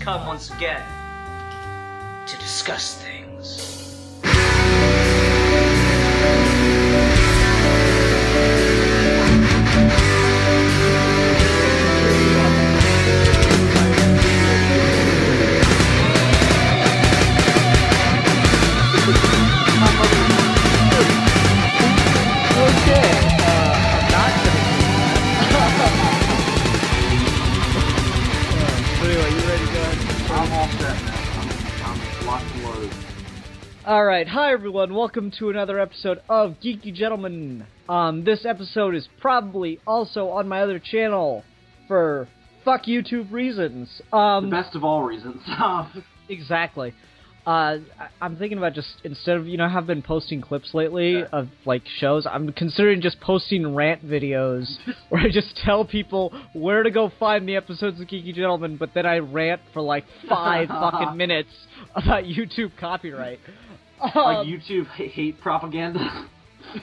come once again to discuss things. Alright, hi everyone, welcome to another episode of Geeky Gentlemen. This episode is probably also on my other channel for fuck YouTube reasons. The best of all reasons. Exactly. I'm thinking about just, instead of, have been posting clips lately of, shows, I'm considering just posting rant videos where I just tell people where to go find the episodes of Geeky Gentlemen, but then I rant for, 5 fucking minutes about YouTube copyright. Like YouTube hate propaganda?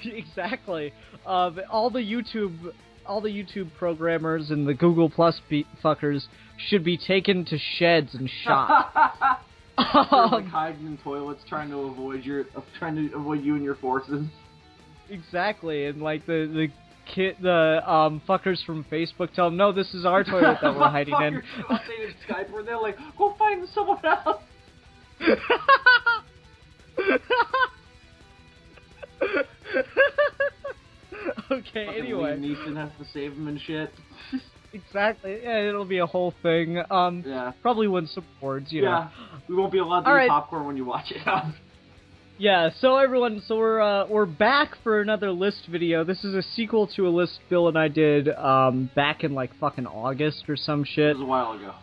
Exactly. All the YouTube programmers and the Google Plus fuckers should be taken to sheds and shot. They're hiding in toilets, trying to avoid you and your forces. Exactly, and the fuckers from Facebook tell them, no, this is our toilet that we're hiding in. Updated Skype where they're like, go find someone else. Okay, anyway. Liam Neeson has to save him and shit. Exactly. Yeah, it'll be a whole thing. Yeah. Probably win some awards, you know. Yeah. We won't be allowed to eat popcorn when you watch it. Yeah, so everyone, we're back for another list video. This is a sequel to a list Bill and I did back in fucking August or some shit. It was a while ago.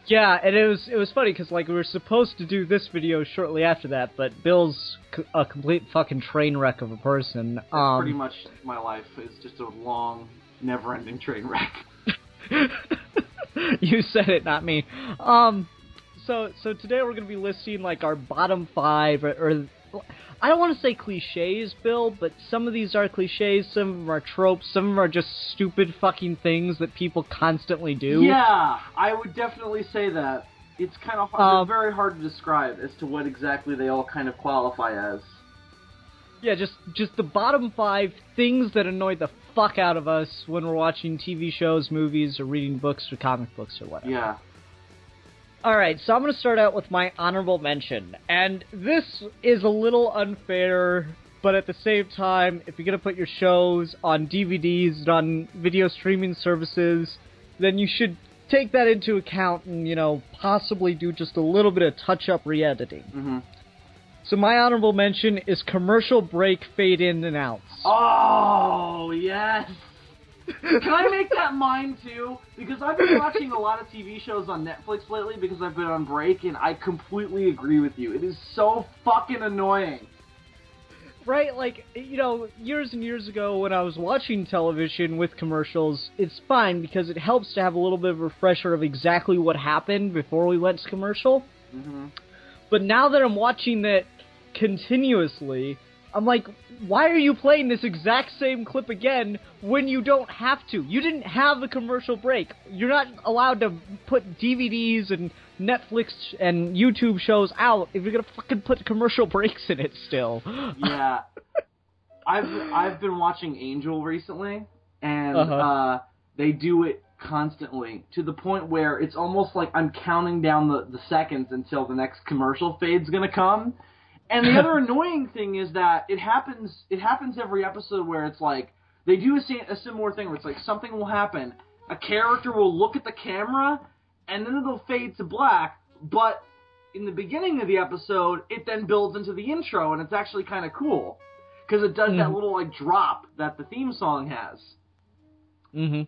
Yeah, and it was funny because we were supposed to do this video shortly after that, but Bill's a complete fucking train wreck of a person. That's pretty much my life. It's just a long, never-ending train wreck. You said it, not me. So today we're gonna be listing our bottom 5, or I don't want to say cliches, Bill, but some of these are cliches, some of them are tropes, some of them are just stupid fucking things that people constantly do. Yeah, I would definitely say that. It's kind of hard, very hard to describe as to what exactly they all kind of qualify as. Yeah, just the bottom 5 things that annoy the fuck out of us when we're watching TV shows, movies, or reading books or comic books or whatever. Yeah. Alright, so I'm going to start out with my honorable mention. And this is a little unfair, but at the same time, if you're going to put your shows on DVDs and on video streaming services, then you should take that into account and, possibly do just a little bit of touch-up re-editing. Mm-hmm. So my honorable mention is commercial break fade in and out. Oh, yes! Can I make that mine, too? Because I've been watching a lot of TV shows on Netflix lately because I've been on break, and I completely agree with you. It is so fucking annoying. Right? Years and years ago when I was watching television with commercials, it's fine because it helps to have a little bit of a refresher of exactly what happened before we went to commercial. Mm-hmm. But now that I'm watching that continuously, I'm like, why are you playing this exact same clip again when you don't have to? You didn't have a commercial break. You're not allowed to put DVDs and Netflix and YouTube shows out if you're gonna fucking put commercial breaks in it still. Yeah. I've been watching Angel recently, and they do it constantly, to the point where it's almost like I'm counting down the seconds until the next commercial fade's gonna come. And the other annoying thing is that it happens every episode where it's they do a similar thing where it's something will happen, a character will look at the camera, and then it'll fade to black, but in the beginning of the episode, it then builds into the intro, and it's actually kind of cool, because it does that little drop that the theme song has. Mm-hmm.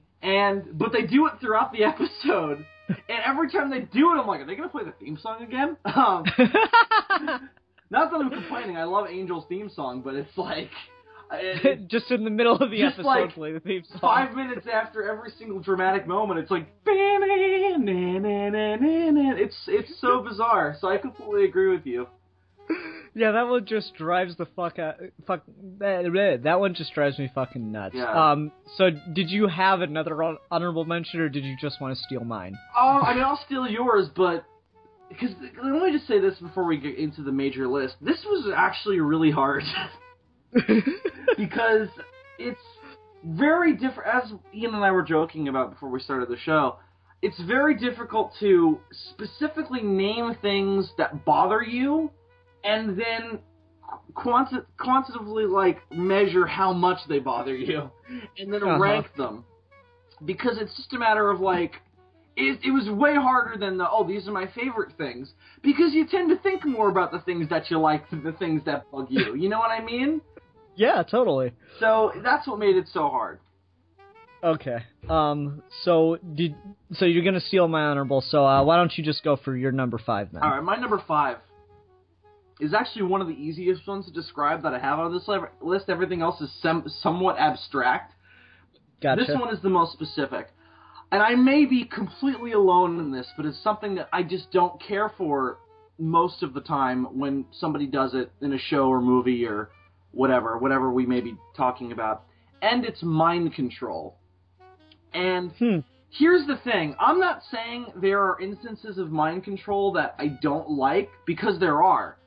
But they do it throughout the episode, and every time they do it, I'm like, are they going to play the theme song again? Not that I'm complaining, I love Angel's theme song, but it's just in the middle of the episode, play the theme song. 5 minutes after every single dramatic moment, it's it's so bizarre, so I completely agree with you. Yeah, that one just drives the fuck out. That one just drives me fucking nuts. Yeah. So did you have another honorable mention, or did you just want to steal mine? I mean, I'll steal yours, but because let me just say this before we get into the major list. This was actually really hard because it's very different. As Ian and I were joking about before we started the show, it's very difficult to specifically name things that bother you and then quantitatively, like, measure how much they bother you and then rank them. Because it's just a matter of, like, it was way harder than these are my favorite things. Because you tend to think more about the things that you like than the things that bug you. You know what I mean? Yeah, totally. So that's what made it so hard. Okay. So you're gonna steal my honorable. So why don't you just go for your number 5 then? All right, my number 5 is actually one of the easiest ones to describe that I have on this list. Everything else is somewhat abstract. Gotcha. This one is the most specific. And I may be completely alone in this, but it's something that I just don't care for most of the time when somebody does it in a show or movie or whatever we may be talking about. And it's mind control. And here's the thing. I'm not saying there are instances of mind control that I don't like, because there are.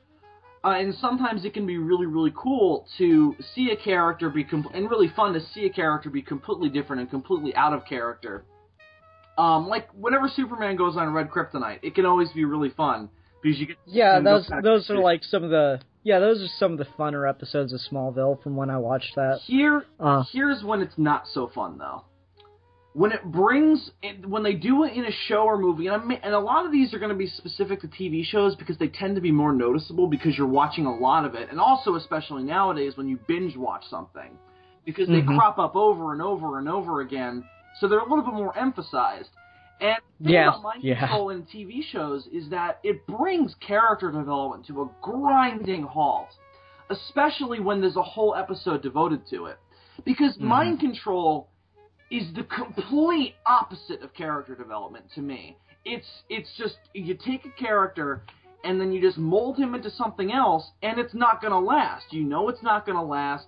And sometimes it can be really, really cool to see a character and really fun to see a character be completely different and completely out of character. Like whenever Superman goes on Red Kryptonite, it can always be really fun because you get those are like some of the funner episodes of Smallville from when I watched that. Here's when it's not so fun though. When they do it in a show or movie, and a lot of these are going to be specific to TV shows because they tend to be more noticeable because you're watching a lot of it, and also especially nowadays when you binge watch something, because they crop up over and over and over again, so they're a little bit more emphasized. And the thing about mind control in TV shows is that it brings character development to a grinding halt, especially when there's a whole episode devoted to it, because mind control is the complete opposite of character development to me. It's just, you take a character and then you just mold him into something else, and it's not going to last. You know it's not going to last.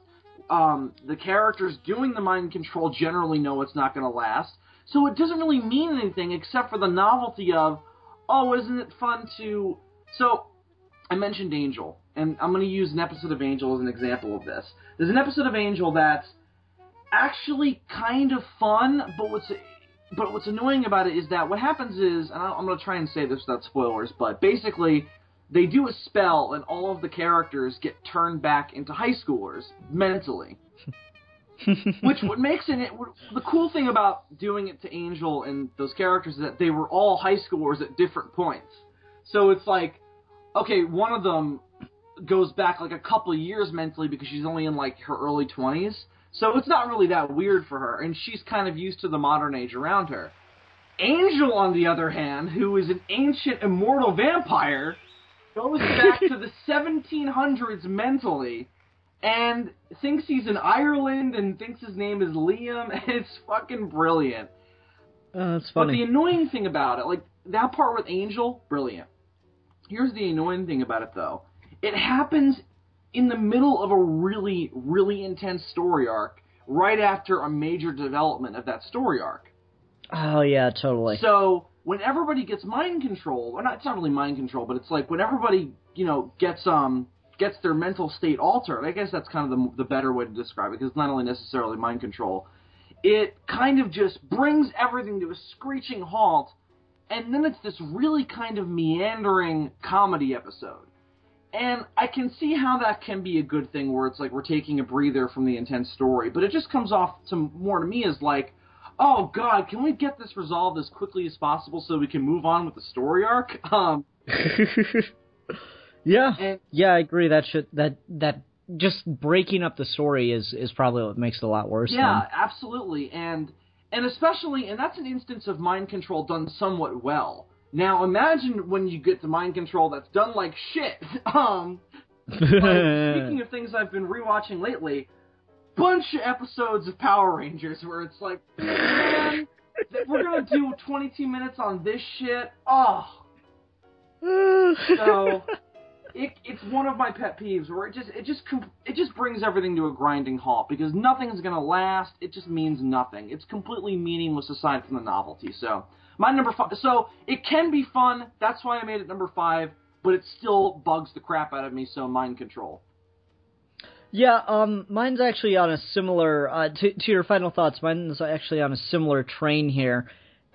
The characters doing the mind control generally know it's not going to last. So it doesn't really mean anything except for the novelty of, isn't it fun to... So, I mentioned Angel, and I'm going to use an episode of Angel as an example of this. There's an episode of Angel that's actually kind of fun, but what's annoying about it is that what happens is, and I'm going to try and say this without spoilers, but basically they do a spell and all of the characters get turned back into high schoolers mentally. What makes it, the cool thing about doing it to Angel and those characters is that they were all high schoolers at different points. So it's like, okay, one of them goes back like a couple of years mentally because she's only in like her early 20s. So it's not really that weird for her, and she's kind of used to the modern age around her. Angel, on the other hand, who is an ancient immortal vampire, goes back to the 1700s mentally, and thinks he's in Ireland, and thinks his name is Liam, and it's fucking brilliant. That's funny. But the annoying thing about it, like, that part with Angel, brilliant. Here's the annoying thing about it, though. It happens in the middle of a really, really intense story arc, right after a major development of that story arc. Oh, yeah, totally. So, when everybody gets mind control, or not, it's not really mind control, but it's like when everybody, gets their mental state altered, I guess that's kind of the better way to describe it, because it's not only necessarily mind control, it kind of just brings everything to a screeching halt, and then it's this really kind of meandering comedy episode. And I can see how that can be a good thing, where it's like we're taking a breather from the intense story, but it just comes off more to me as like, oh god, can we get this resolved as quickly as possible so we can move on with the story arc? Yeah, I agree. That just breaking up the story is probably what makes it a lot worse. Yeah, absolutely, and especially, and that's an instance of mind control done somewhat well. Now, imagine when you get the mind control that's done like shit. Speaking of things I've been rewatching lately, bunch of episodes of Power Rangers where it's like, man, we're gonna do 22 minutes on this shit. Oh. So, it's one of my pet peeves where it just brings everything to a grinding halt because nothing's gonna last. It just means nothing. It's completely meaningless aside from the novelty. So, My number 5. So it can be fun. That's why I made it number 5. But it still bugs the crap out of me. So Mind Control. Yeah, mine's actually on a similar, to your final thoughts, mine's actually on a similar train here.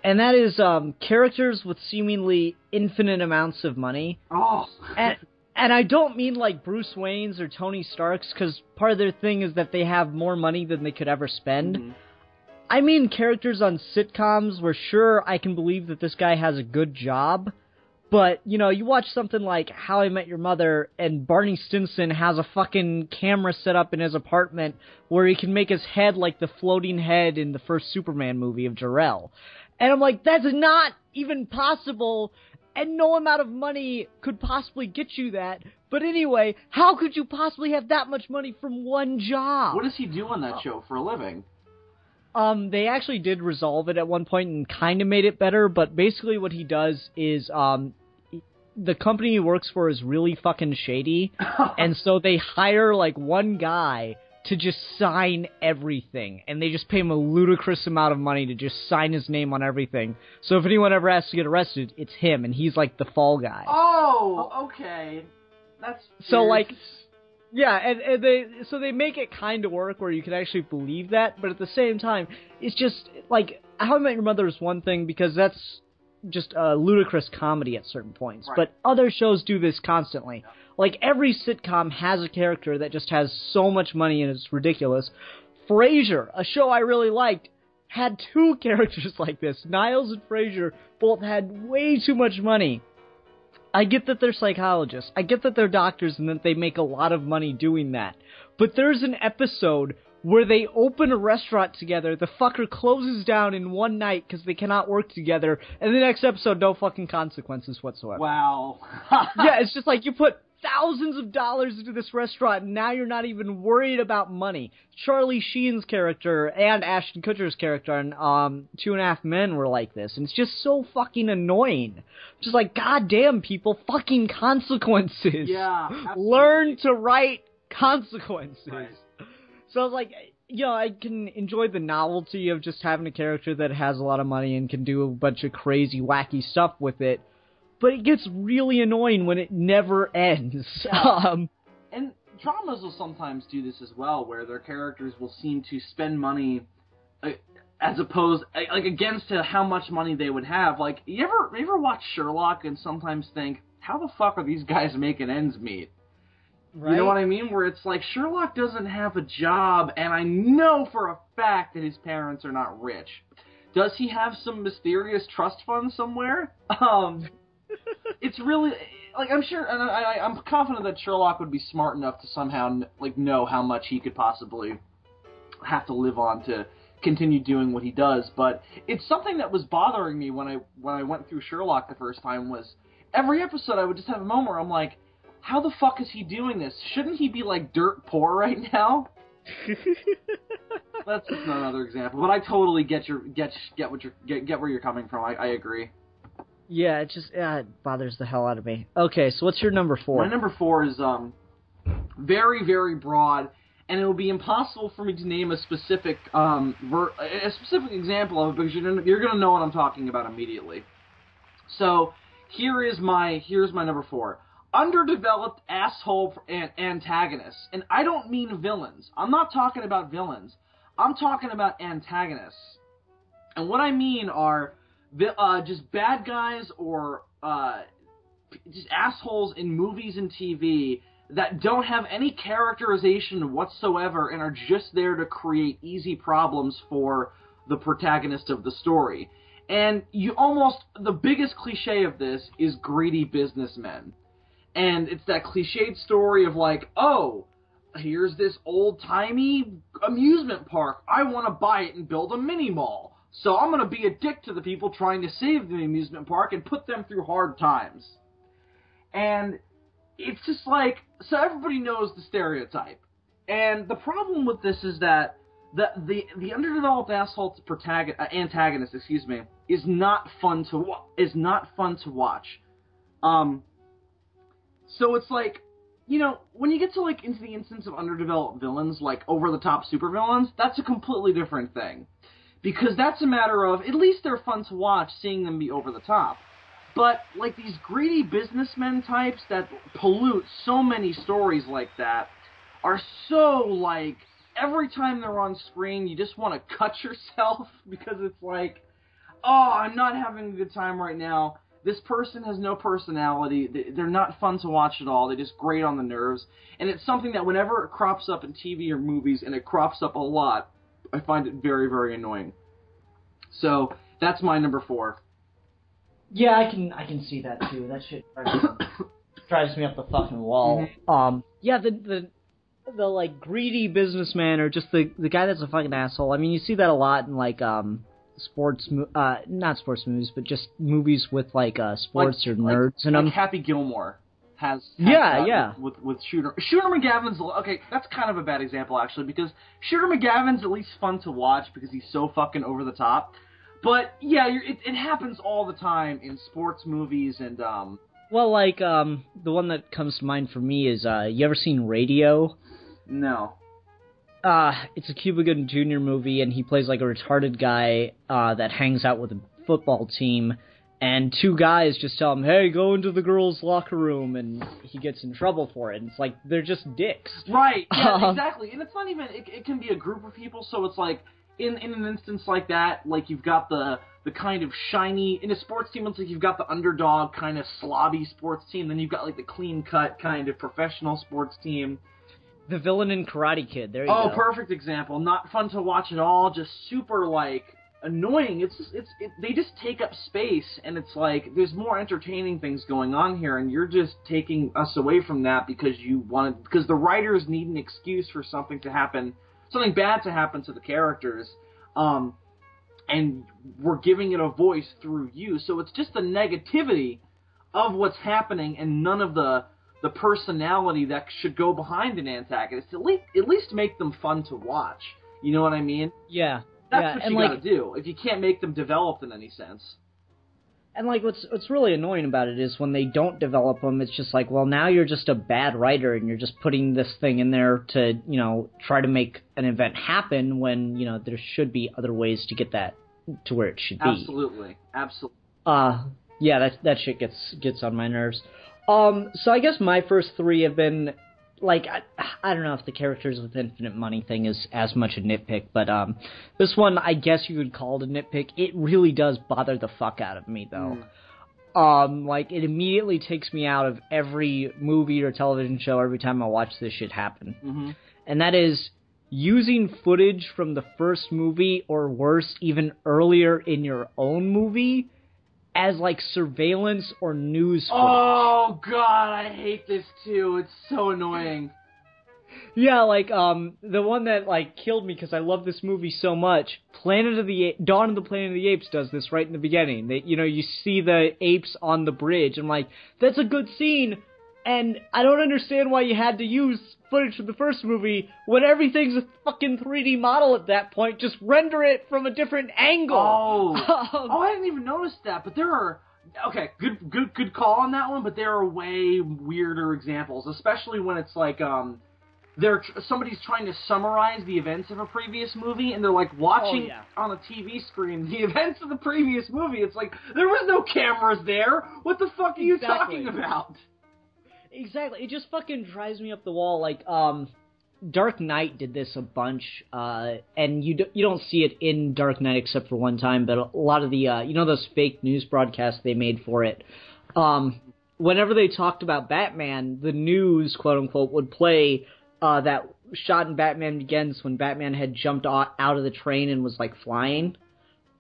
And that is, characters with seemingly infinite amounts of money. Oh. And I don't mean like Bruce Wayne's or Tony Stark's, because part of their thing is that they have more money than they could ever spend. Mm-hmm. I mean characters on sitcoms where sure, I can believe that this guy has a good job, but, you know, you watch something like How I Met Your Mother, and Barney Stinson has a fucking camera set up in his apartment where he can make his head like the floating head in the first Superman movie of Jor-El. And I'm like, that's not even possible, and no amount of money could possibly get you that. But anyway, how could you possibly have that much money from one job? What does he do on that show for a living? They actually did resolve it at one point and kind of made it better, but basically what he does is, the company he works for is really fucking shady, and so they hire, like, one guy to just sign everything, and they just pay him a ludicrous amount of money to just sign his name on everything. So if anyone ever has to get arrested, it's him, and he's, like, the fall guy. Oh, okay. That's so, weird. like... Yeah, and they make it kind of work where you can actually believe that, but at the same time, it's just, like, How I Met Your Mother is one thing because that's just a ludicrous comedy at certain points, right. But other shows do this constantly. Yeah. Like, every sitcom has a character that just has so much money and it's ridiculous. Frasier, a show I really liked, had 2 characters like this. Niles and Frasier both had way too much money. I get that they're psychologists. I get that they're doctors and that they make a lot of money doing that. But there's an episode where they open a restaurant together, the fucker closes down in one night because they cannot work together, and the next episode, no fucking consequences whatsoever. Wow. Yeah, it's just like you put thousands of dollars into this restaurant, and now you're not even worried about money. Charlie Sheen's character and Ashton Kutcher's character on 2.5 Men were like this, and it's just so fucking annoying. Just like, goddamn people, fucking consequences. Yeah, absolutely. Learn to write consequences. Right. So I was like, you know, I can enjoy the novelty of just having a character that has a lot of money and can do a bunch of crazy, wacky stuff with it. But it gets really annoying when it never ends. Yeah. And dramas will sometimes do this as well, where their characters will seem to spend money as opposed, like, against to how much money they would have. Like, you ever watch Sherlock and sometimes think, how the fuck are these guys making ends meet? Right? You know what I mean? Where it's like, Sherlock doesn't have a job, and I know for a fact that his parents are not rich. Does he have some mysterious trust fund somewhere? It's really, like, I'm sure, and I'm confident that Sherlock would be smart enough to somehow, like, know how much he could possibly have to live on to continue doing what he does. But it's something that was bothering me when I went through Sherlock the first time was, every episode I would just have a moment where I'm like, how the fuck is he doing this? Shouldn't he be, like, dirt poor right now? That's just another example. But I totally get where you're coming from. I agree. Yeah, it bothers the hell out of me. Okay, so what's your number 4? My number 4 is very, very broad, and it will be impossible for me to name a specific example of it because you're going to know what I'm talking about immediately. So here's my number 4. Underdeveloped asshole antagonists. And I don't mean villains. I'm not talking about villains. I'm talking about antagonists. And what I mean are just bad guys or just assholes in movies and TV that don't have any characterization whatsoever and are just there to create easy problems for the protagonist of the story. And the biggest cliche of this is greedy businessmen. And it's that cliched story of like, oh, here's this old-timey amusement park. I want to buy it and build a mini-mall. So I'm going to be a dick to the people trying to save the amusement park and put them through hard times. And it's just like, so everybody knows the stereotype. And the problem with this is that the underdeveloped asshole antagonist, is not fun to watch. So it's like, you know, when you get to like into the instance of underdeveloped villains, like over-the-top supervillains, that's a completely different thing. because that's a matter of, at least they're fun to watch, seeing them be over the top. But, like, these greedy businessmen types that pollute so many stories like that are so, like, every time they're on screen, you just want to cut yourself because it's like, oh, I'm not having a good time right now. This person has no personality. They're not fun to watch at all. They just grate on the nerves. And it's something that whenever it crops up in TV or movies, and it crops up a lot, I find it very, very annoying. So, that's my number 4. Yeah, I can see that too. That shit drives me up the fucking wall. Mm-hmm. Yeah, the like greedy businessman or just the guy that's a fucking asshole. I mean, you see that a lot in like not sports movies, but just movies with like sports or nerds in them. Like Happy Gilmore has with Shooter McGavin's. Okay, that's kind of a bad example actually, because Shooter McGavin's at least fun to watch because he's so fucking over the top. But yeah, it happens all the time in sports movies and Well, like the one that comes to mind for me is you ever seen Radio? No. It's a Cuba Gooding Jr. movie, and he plays like a retarded guy that hangs out with a football team, and 2 guys just tell him, hey, go into the girls' locker room, and he gets in trouble for it. And it's like, they're just dicks. Right, yeah, exactly. And it's not even, it can be a group of people, so it's like, in an instance like that, like you've got the kind of shiny, in a sports team, it's like you've got the underdog kind of slobby sports team, then you've got like the clean-cut kind of professional sports team. The villain in Karate Kid, there you go. Oh, perfect example. Not fun to watch at all, just super, like, annoying. They just take up space, and it's like, there's more entertaining things going on here, and you're just taking us away from that because because the writers need an excuse for something to happen, something bad to happen to the characters, and we're giving it a voice through you. So it's just the negativity of what's happening and none of the personality that should go behind an antagonist. At least make them fun to watch. You know what I mean? Yeah. That's what you gotta do, if you can't make them developed in any sense. And, like, what's really annoying about it is when they don't develop them, it's just like, well, now you're just a bad writer, and you're just putting this thing in there to, you know, try to make an event happen when, you know, there should be other ways to get that to where it should be. Absolutely. Yeah, that shit gets on my nerves. So I guess my first 3 have been, like, I don't know if the characters with infinite money thing is as much a nitpick, but this one, I guess you could call it a nitpick. It really does bother the fuck out of me, though. Like, it immediately takes me out of every movie or television show every time I watch this shit happen. Mm-hmm. And that is using footage from the first movie, or worse, even earlier in your own movie, as, like, surveillance or news footage. Oh, God, I hate this, too. It's so annoying. Yeah, like, the one that, like, killed me because I love this movie so much, Dawn of the Planet of the Apes does this right in the beginning. You see the apes on the bridge, and I'm like, that's a good scene, and I don't understand why you had to use footage from the first movie when everything's a fucking 3D model at that point. Just render it from a different angle. I didn't even notice that, but there are... Okay, good call on that one, but there are way weirder examples, especially when it's like, somebody's trying to summarize the events of a previous movie, and they're like watching on a TV screen the events of the previous movie. It's like, there was no cameras there. What the fuck are you talking about? Exactly. It just fucking drives me up the wall. Like, Dark Knight did this a bunch, and you don't see it in Dark Knight except for one time, but a lot of the, those fake news broadcasts they made for it, whenever they talked about Batman, the news, quote-unquote, would play that shot in Batman Begins when Batman had jumped out of the train and was, like, flying,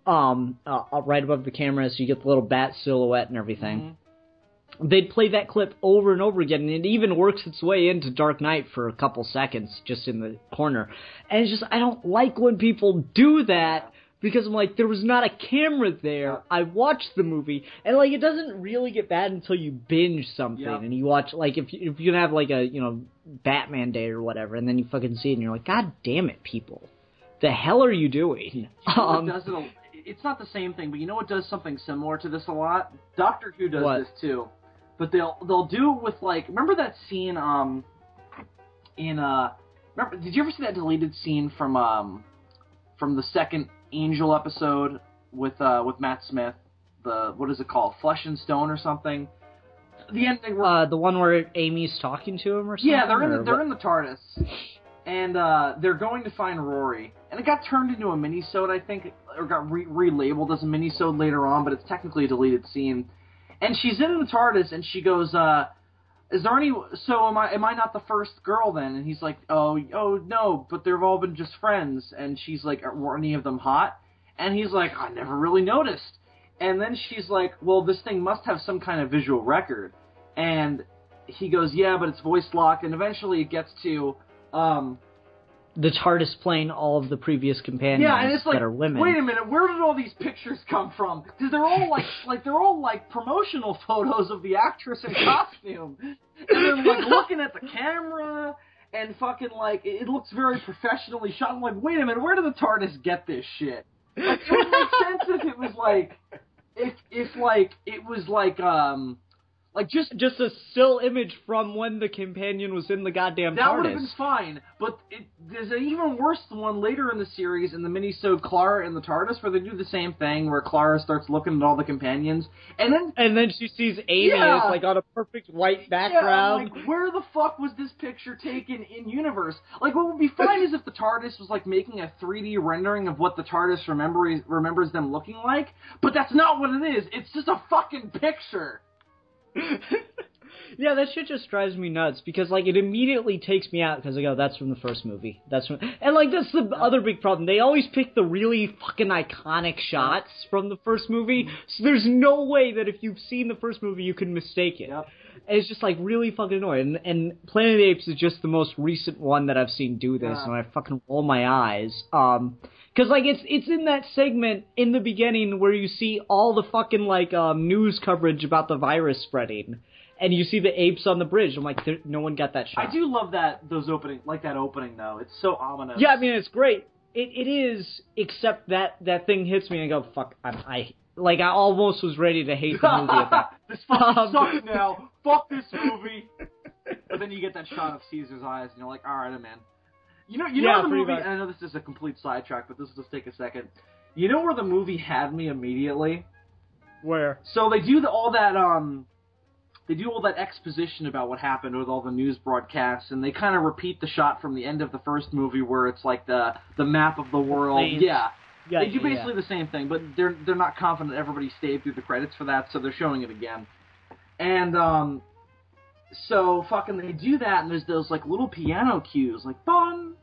right above the camera, so you get the little bat silhouette and everything. Mm-hmm. They'd play that clip over and over again, and it even works its way into Dark Knight for a couple seconds, just in the corner. And it's just, I don't like when people do that, because I'm like, there was not a camera there. I watched the movie, and, like, it doesn't really get bad until you binge something, and you watch, like, if you have, like, a, Batman Day or whatever, and then you fucking see it, and you're like, God damn it, people. The hell are you doing? It's not the same thing, but you know what does something similar to this a lot? Doctor Who does this, too. But they'll do it with, like, remember that scene, did you ever see that deleted scene from the second Angel episode with Matt Smith. What is it called? Flesh and Stone or something. The ending. The one where Amy's talking to him or something. Yeah, they're in the TARDIS, and they're going to find Rory. And it got turned into a mini-sode, I think, or got relabeled as a mini-sode later on, but it's technically a deleted scene. And she's in the TARDIS, and she goes, "Is there any? So am I not the first girl then?" And he's like, "Oh no, but they've all been just friends." And she's like, "Were any of them hot?" And he's like, "I never really noticed." And then she's like, "Well, this thing must have some kind of visual record." And he goes, "Yeah, but it's voice locked." And eventually it gets to the TARDIS playing all of the previous companions and it's like, that are women. Wait a minute, where did all these pictures come from? Because they're all they're all promotional photos of the actress in costume, and then looking at the camera and fucking it looks very professionally shot. I'm like, wait a minute, where did the TARDIS get this shit? It would make sense if it was just a still image from when the companion was in the goddamn TARDIS. That would have been fine, but there's an even worse one later in the series, in the mini-sode Clara in the TARDIS, where they do the same thing, where Clara starts looking at all the companions, and then she sees Amy as on a perfect white background. Yeah, where the fuck was this picture taken in universe? What would be fine is if the TARDIS was making a 3D rendering of what the TARDIS remembers them looking like, but that's not what it is. It's just a fucking picture. Yeah, that shit just drives me nuts because it immediately takes me out because I go, that's from the first movie. That's the other big problem. They always pick the really fucking iconic shots from the first movie, so there's no way that if you've seen the first movie you can mistake it. Yep. And it's just really fucking annoying. And Planet of the Apes is just the most recent one that I've seen do this, and I fucking roll my eyes. Because, it's in that segment in the beginning where you see all the fucking, news coverage about the virus spreading. And you see the apes on the bridge. I'm like, no one got that shot. I do love that opening, though. It's so ominous. Yeah, I mean, it's great. It is, except that thing hits me and I go, fuck, I almost was ready to hate the movie at that. This fucking sucks now. Fuck this movie. But then you get that shot of Caesar's eyes, and you're like, alright, I'm in. You know the movie, and I know this is a complete sidetrack, but this will just take a second. You know where the movie had me immediately? Where? So they do all that exposition about what happened with all the news broadcasts, and they kind of repeat the shot from the end of the first movie where it's the map of the world. Planes. Yeah. They do basically the same thing, but they're not confident everybody stayed through the credits for that, so they're showing it again. And so fucking they do that, and there's those little piano cues, bun,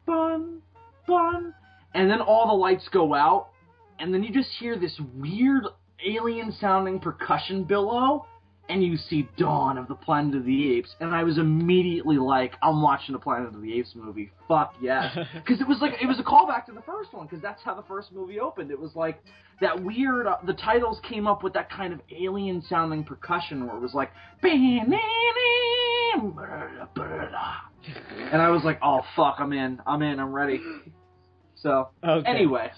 bun, bun, and then all the lights go out, and then you just hear this weird alien-sounding percussion billow, and you see Dawn of the Planet of the Apes, and I was immediately like, I'm watching a Planet of the Apes movie. Fuck yes. Because it was a callback to the first one, because that's how the first movie opened. It was that weird, the titles came up with that kind of alien-sounding percussion, where it was and I was like, oh fuck, I'm in, I'm ready. So, Anyway.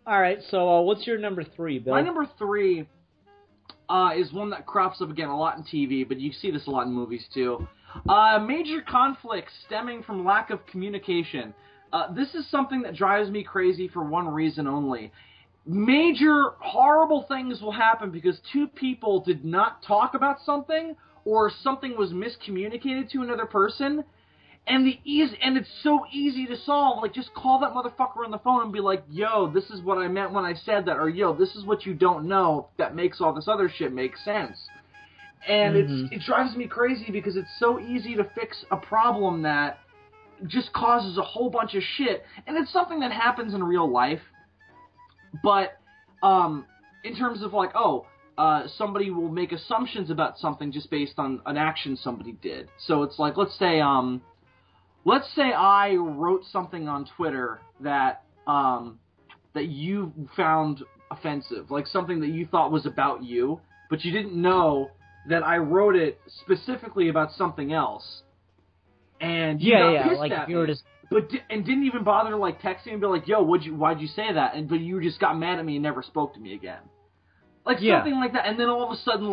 Alright, so what's your number 3, Bill? My number 3... is one that crops up again a lot in TV, but you see this a lot in movies too. Major conflicts stemming from lack of communication. This is something that drives me crazy for one reason only. Major horrible things will happen because two people did not talk about something, or something was miscommunicated to another person. And it's so easy to solve. Just call that motherfucker on the phone and be like, yo, this is what I meant when I said that, or yo, this is what you don't know that makes all this other shit make sense. And it drives me crazy because it's so easy to fix a problem that just causes a whole bunch of shit. And it's something that happens in real life. But in terms of somebody will make assumptions about something just based on an action somebody did. So it's let's say I wrote something on Twitter that you found offensive, something that you thought was about you, but you didn't know that I wrote it specifically about something else. And you got pissed at me, and didn't even bother texting and be like, yo, why'd you say that? But you just got mad at me and never spoke to me again. Something like that. And then all of a sudden,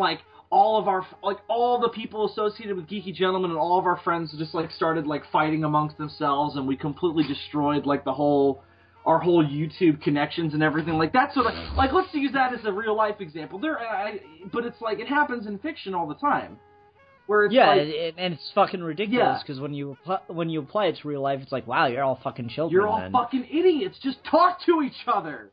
all the people associated with Geeky Gentlemen and all of our friends just started fighting amongst themselves, and we completely destroyed our our whole YouTube connections and everything. Like, that's what like, let's use that as a real-life example. But it's like, it happens in fiction all the time. Where it's and it's fucking ridiculous, because when you apply it to real life, it's like, wow, you're all fucking children. You're all fucking idiots. Just talk to each other.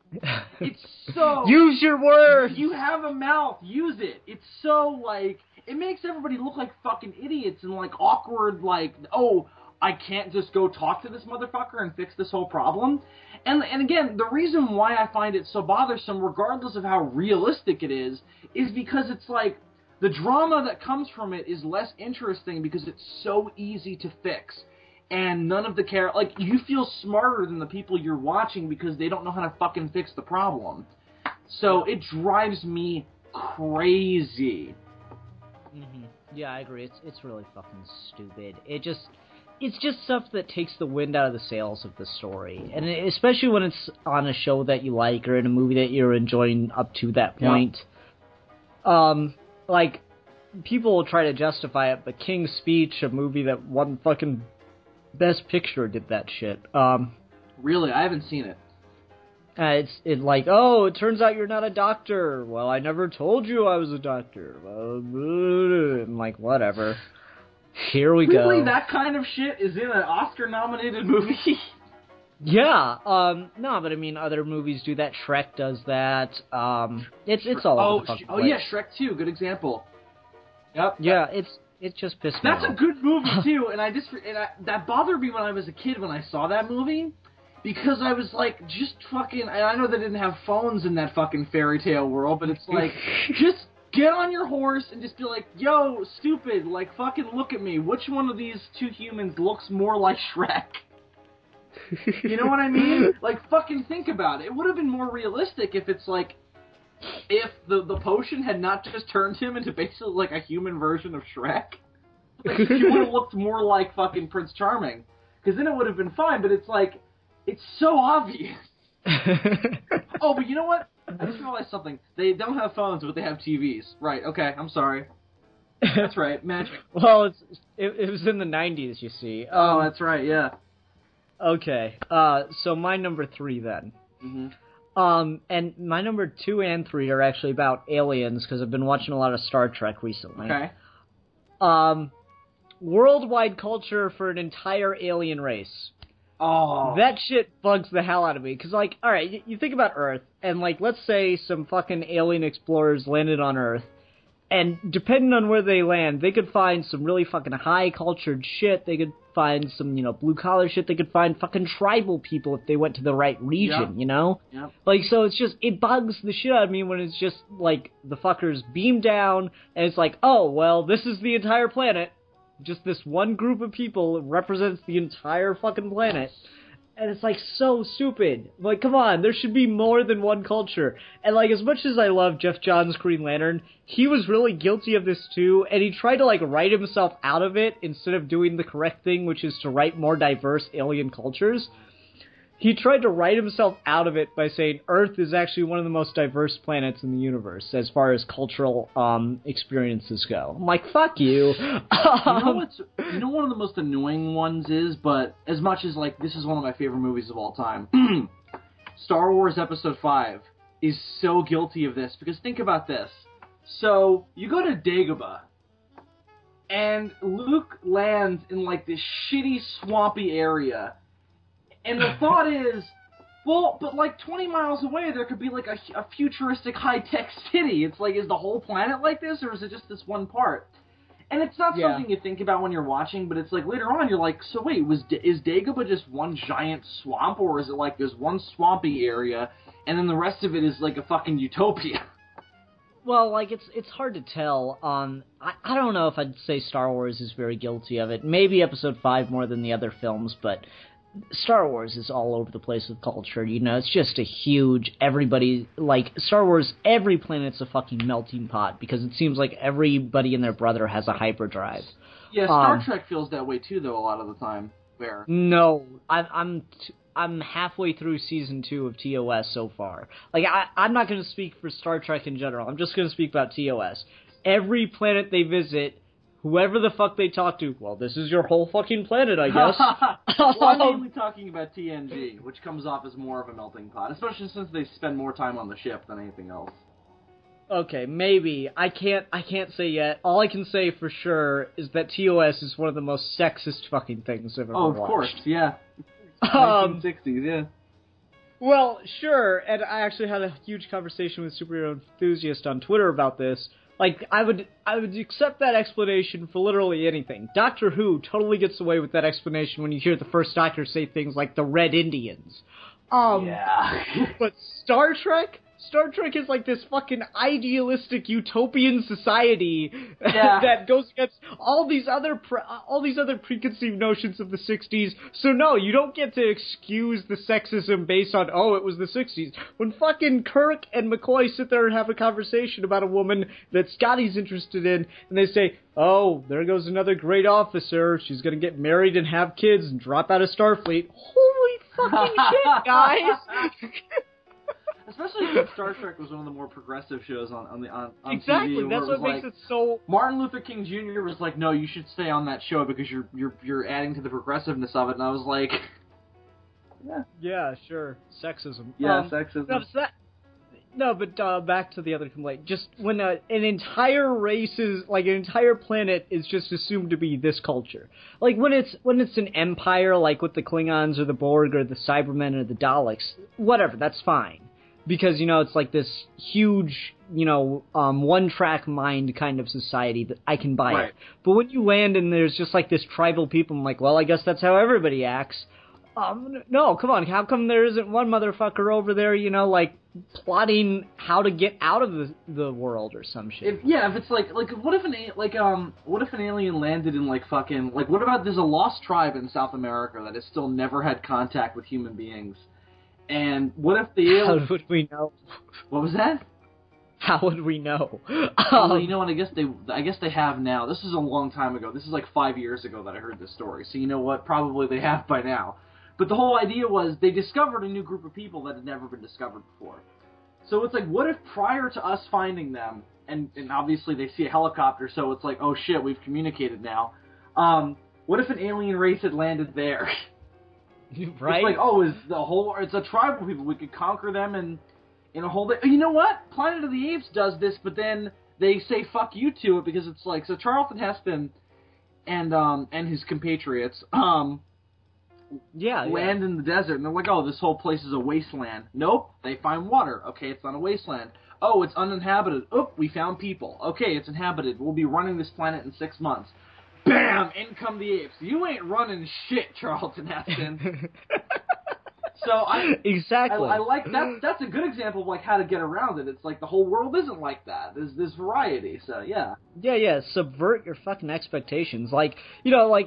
It's so... Use your words! You have a mouth. Use it. It's so, like... It makes everybody look like fucking idiots and, like, awkward, like, oh, I can't just go talk to this motherfucker and fix this whole problem. And again, the reason why I find it so bothersome, regardless of how realistic it is because it's like, the drama that comes from it is less interesting because it's so easy to fix. And none of the like, you feel smarter than the people you're watching because they don't know how to fucking fix the problem. So it drives me crazy. Mm-hmm. Yeah, I agree. It's really fucking stupid. It's just stuff that takes the wind out of the sails of the story. And especially when it's on a show that you like or in a movie that you're enjoying up to that point. Like, people will try to justify it, but King's Speech, a movie that won fucking Best Picture, did that shit. Really? I haven't seen it. It's like, oh, it turns out you're not a doctor. Well, I never told you I was a doctor. I'm like, whatever. Here we go. Really? That kind of shit is in an Oscar-nominated movie? Yeah. No, but I mean, other movies do that. Shrek does that. It's all over the fucking place. Yeah, Shrek 2, good example. Yep. Yeah, it just pissed me off. That's a good movie too, and that bothered me when I was a kid when I saw that movie, because I was like, just fucking. I know they didn't have phones in that fucking fairy tale world, but it's like, just get on your horse and just be like, yo, stupid, like fucking look at me. Which one of these two humans looks more like Shrek? You know what I mean? Like, fucking think about it. It would have been more realistic if it's like, if the potion had not just turned him into basically like a human version of Shrek. Like, he would have looked more like fucking Prince Charming. Because then it would have been fine, but it's like, it's so obvious. Oh, but you know what? I just realized something. They don't have phones, but they have TVs. Right, okay, I'm sorry. That's right, magic. Well, it was in the 90s, you see. Oh, that's right, yeah. Okay, so my number 3 then. Mm-hmm. And my number 2 and 3 are actually about aliens, because I've been watching a lot of Star Trek recently. Okay. Worldwide culture for an entire alien race. Oh. That shit bugs the hell out of me, because, like, alright, you think about Earth, and, like, let's say some fucking alien explorers landed on Earth, and depending on where they land, they could find some really fucking high-cultured shit, they could find some, blue-collar shit, they could find fucking tribal people if they went to the right region, you know? Yep. Like, so it's just, it bugs the shit out of me when it's just, like, the fuckers beam down, and it's like, oh, well, this is the entire planet. Just this one group of people represents the entire fucking planet. And it's, like, so stupid. Like, come on, there should be more than one culture. And, like, as much as I love Jeff Johns' Green Lantern, he was really guilty of this, too, and he tried to, like, write himself out of it instead of doing the correct thing, which is to write more diverse alien cultures. He tried to write himself out of it by saying Earth is actually one of the most diverse planets in the universe as far as cultural experiences go. I'm like, fuck you. You know one of the most annoying ones is, but as much as, like, this is one of my favorite movies of all time, Star Wars Episode 5 is so guilty of this, because think about this. So, you go to Dagobah, and Luke lands in, like, this shitty, swampy area. And the thought is, well, but like 20 miles away, there could be like a futuristic high-tech city. It's like, is the whole planet like this, or is it just this one part? And it's not something you think about when you're watching, but it's like later on, you're like, so wait, is Dagobah just one giant swamp, or is it like there's one swampy area, and then the rest of it is like a fucking utopia? Well, like, it's hard to tell. I don't know if I'd say Star Wars is very guilty of it. Maybe Episode 5 more than the other films, but Star Wars is all over the place with culture, it's just a huge, everybody, like, Star Wars, every planet's a fucking melting pot, because it seems like everybody and their brother has a hyperdrive. Yeah, Star Trek feels that way too, though, a lot of the time. Where? No, I'm halfway through Season 2 of TOS so far. Like, I'm not going to speak for Star Trek in general, I'm just going to speak about TOS. Every planet they visit, whoever the fuck they talk to, well, this is your whole fucking planet, I guess. Well, I'm mainly talking about TNG, which comes off as more of a melting pot, especially since they spend more time on the ship than anything else. Okay, maybe. I can't say yet. All I can say for sure is that TOS is one of the most sexist fucking things I've ever watched. Oh, of course, yeah. 1960s, yeah. Well, sure, and I actually had a huge conversation with Superhero Enthusiast on Twitter about this. Like, I would accept that explanation for literally anything. Doctor Who totally gets away with that explanation when you hear the first Doctor say things like the Red Indians. Yeah. But Star Trek is like this fucking idealistic utopian society that goes against all these other preconceived notions of the 60s. So no, you don't get to excuse the sexism based on, it was the 60s. When fucking Kirk and McCoy sit there and have a conversation about a woman that Scotty's interested in, and they say, oh, there goes another great officer. She's gonna get married and have kids and drop out of Starfleet. Holy fucking shit, guys! Especially since Star Trek was one of the more progressive shows on exactly. TV. That's what makes it so. Martin Luther King Jr. was like, "No, you should stay on that show because you're adding to the progressiveness of it." And I was like, "Yeah, sure, sexism." Yeah, sexism. But back to the other complaint. Just when an entire an entire planet is just assumed to be this culture. Like when it's an empire, like with the Klingons or the Borg or the Cybermen or the Daleks, whatever, that's fine. Because, it's like this huge, one-track mind kind of society that I can buy it. But when you land and there's just like this tribal people, I'm like, well, I guess that's how everybody acts. No, come on, how come there isn't one motherfucker over there, plotting how to get out of the world or some shit? If it's like what if an alien landed in what about there's a lost tribe in South America that has still never had contact with human beings? And what if the alien... How would we know? What was that? How would we know? Well, and I guess they have now. This is a long time ago. This is like 5 years ago that I heard this story. So you know what? Probably they have by now. But the whole idea was they discovered a new group of people that had never been discovered before. So it's like, what if prior to us finding them, and obviously they see a helicopter, so it's like, oh shit, we've communicated now. What if an alien race had landed there? Right? It's like, it's a tribal people. We could conquer them in a whole day. You know what? Planet of the Apes does this, but then they say fuck you to it because it's like, so Charlton Heston and his compatriots land in the desert, and they're like, oh, this whole place is a wasteland. Nope, they find water. Okay, it's not a wasteland. Oh, it's uninhabited. Oop, we found people. Okay, it's inhabited. We'll be running this planet in 6 months. Bam! In come the apes. You ain't running shit, Charlton Heston. So exactly. I like that. That's a good example of like how to get around it. It's like the whole world isn't like that. There's variety. So yeah. Yeah. Subvert your fucking expectations. Like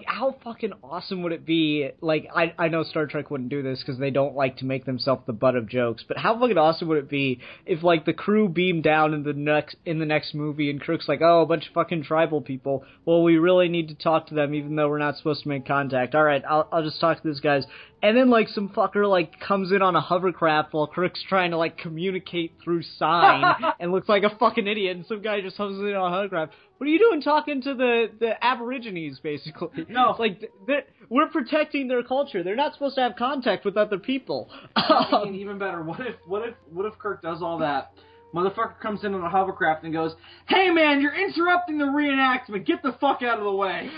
how fucking awesome would it be? Like I know Star Trek wouldn't do this because they don't like to make themselves the butt of jokes. But how fucking awesome would it be if like the crew beamed down in the next movie and Kirk's like, oh, a bunch of fucking tribal people. Well, we really need to talk to them even though we're not supposed to make contact. All right, I'll just talk to these guys. And then, like, some fucker, like, comes in on a hovercraft while Kirk's trying to, like, communicate through sign and looks like a fucking idiot, and some guy just comes in on a hovercraft. What are you doing talking to the Aborigines, basically? No. It's like, we're protecting their culture. They're not supposed to have contact with other people. Even better, what if Kirk does all that? Motherfucker comes in on a hovercraft and goes, hey, man, you're interrupting the reenactment. Get the fuck out of the way.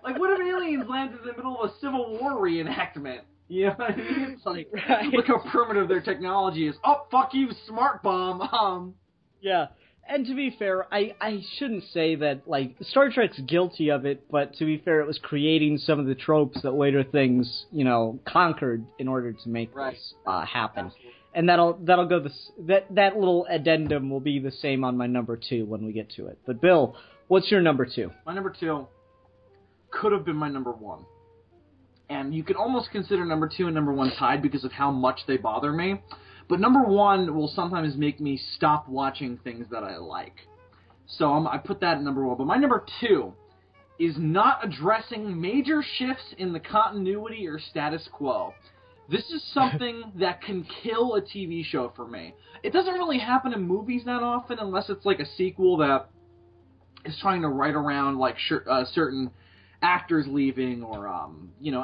Like, what if aliens landed in the middle of a Civil War reenactment? You know what I mean? It's like, look how primitive their technology is. Oh, fuck you, smart bomb. Yeah, and to be fair, I shouldn't say that, like, Star Trek's guilty of it, but to be fair, it was creating some of the tropes that later things, conquered in order to make this happen. Absolutely. And that'll go that little addendum will be the same on my number 2 when we get to it. But Bill, what's your number 2? My number 2 could have been my number 1. And you could almost consider number 2 and number 1 tied because of how much they bother me. But number 1 will sometimes make me stop watching things that I like. So I put that at number 1. But my number 2 is not addressing major shifts in the continuity or status quo. This is something that can kill a TV show for me. It doesn't really happen in movies that often unless it's like a sequel that is trying to write around like certain actors leaving or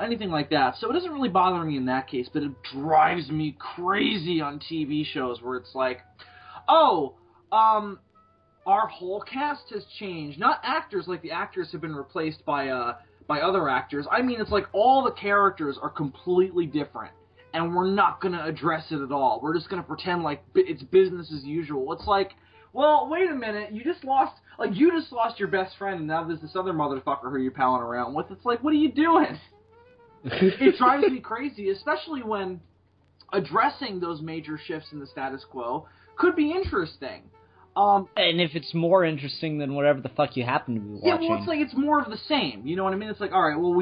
anything like that. So it doesn't really bother me in that case, but it drives me crazy on TV shows where it's like, our whole cast has changed. Not actors, like the actors have been replaced by other actors. I mean, it's like all the characters are completely different, and we're not going to address it at all. We're just going to pretend like it's business as usual. It's like, well, wait a minute, you just lost your best friend, and now there's this other motherfucker who you're palling around with. It's like, what are you doing? It drives me crazy, especially when addressing those major shifts in the status quo could be interesting. And if it's more interesting than whatever the fuck you happen to be watching. Yeah, well, it's like it's more of the same. You know what I mean? It's like, all right, well,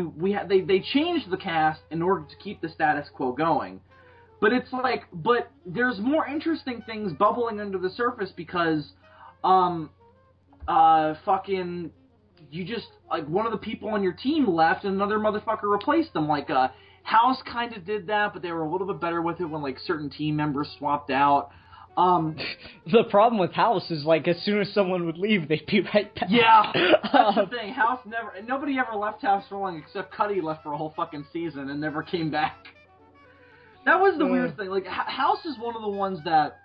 they changed the cast in order to keep the status quo going. But it's like, but there's more interesting things bubbling under the surface because, fucking, you just, like, one of the people on your team left and another motherfucker replaced them. Like, House kind of did that, but they were a little bit better with it when, like, certain team members swapped out. The problem with House is, like, as soon as someone would leave, they'd be right back. Yeah, that's the thing. Nobody ever left House for long except Cuddy left for a whole fucking season and never came back. That was the weird thing. Like, House is one of the ones that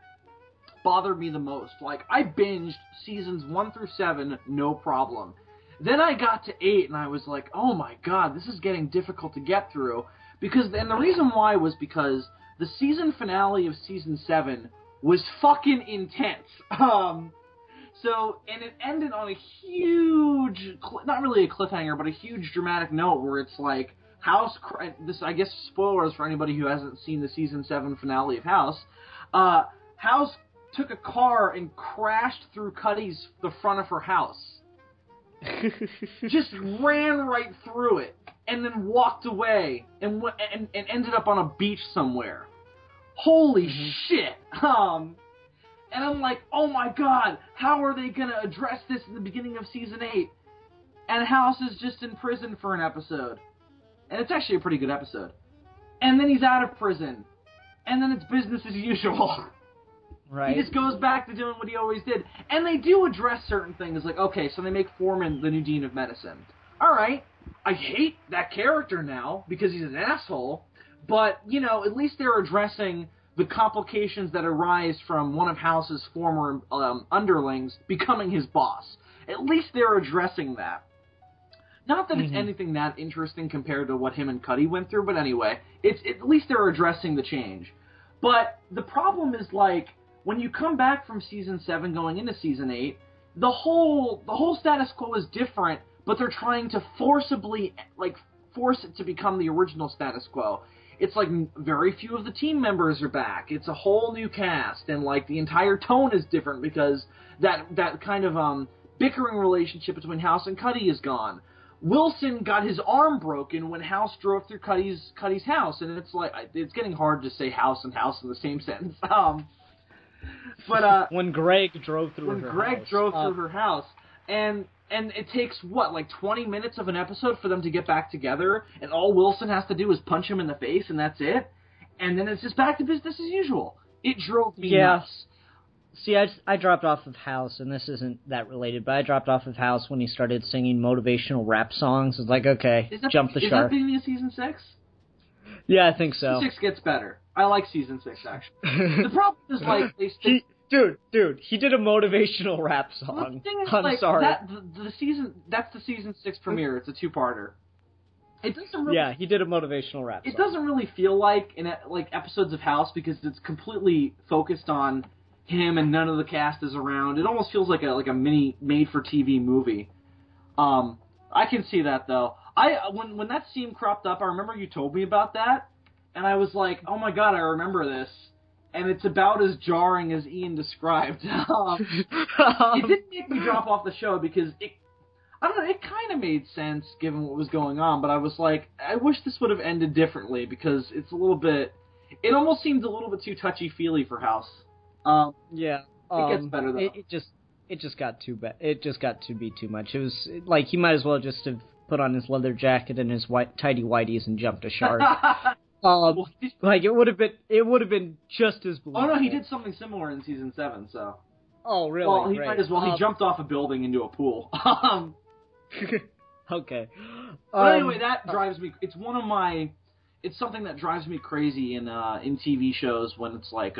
bothered me the most. Like, I binged seasons 1 through 7, no problem. Then I got to 8, and I was like, oh my god, this is getting difficult to get through. And the reason why was because the season finale of season 7 was fucking intense. And it ended on a huge, not really a cliffhanger, but a huge dramatic note where it's like, House, this, I guess, spoilers for anybody who hasn't seen the season 7 finale of House. House took a car and crashed through the front of her house. Just ran right through it, and then walked away, and ended up on a beach somewhere. Holy shit! And I'm like, oh my god, how are they gonna address this in the beginning of season 8? And House is just in prison for an episode. And it's actually a pretty good episode. And then he's out of prison. And then it's business as usual. Right. He just goes back to doing what he always did. And they do address certain things. Like, okay, so they make Foreman the new dean of medicine. Alright, I hate that character now because he's an asshole. But, at least they're addressing the complications that arise from one of House's former underlings becoming his boss. At least they're addressing that. Not that it's anything that interesting compared to what him and Cuddy went through, but anyway, at least they're addressing the change. But the problem is, like, when you come back from season 7 going into season 8, the whole status quo is different, but they're trying to force it to become the original status quo. It's like very few of the team members are back. It's a whole new cast, and like the entire tone is different because that kind of bickering relationship between House and Cuddy is gone. Wilson got his arm broken when House drove through Cuddy's house, and it's like it's getting hard to say house and house in the same sentence. But when Greg drove through her house, and it takes like 20 minutes of an episode for them to get back together, and all Wilson has to do is punch him in the face, and that's it. And then it's just back to business as usual. It drove me nuts. See, I dropped off of House, and this isn't that related, but I dropped off of House when he started singing motivational rap songs. It's like, okay, jump the shark. Is that the beginning of season 6? Yeah, I think so. Season 6 gets better. I like season 6, actually. The problem is, like, Dude, he did a motivational rap song. Well, the thing is, I'm sorry. That's the season 6 premiere. It's a 2-parter. It doesn't really, yeah, he did a motivational rap song. It doesn't really feel like episodes of House because it's completely focused on him and none of the cast is around. It almost feels like a mini made-for-TV movie. I can see that, though. When that scene cropped up, I remember you told me about that, and I was like, oh my god, I remember this. And it's about as jarring as Ian described. It didn't make me drop off the show because it kind of made sense given what was going on, but I was like, I wish this would have ended differently because it almost seemed a little bit too touchy-feely for House. Yeah. It gets better, though. It just got too bad. It just got to be too much. It was like he might as well just have put on his leather jacket and his tidy whities and jumped a shark. Like it would have been just as believable. Oh no, he did something similar in season 7. So Oh, really? Well, he Great. might as well. He jumped off a building into a pool. Okay. But anyway, that drives me. It's one of my. It's something that drives me crazy in TV shows when it's like,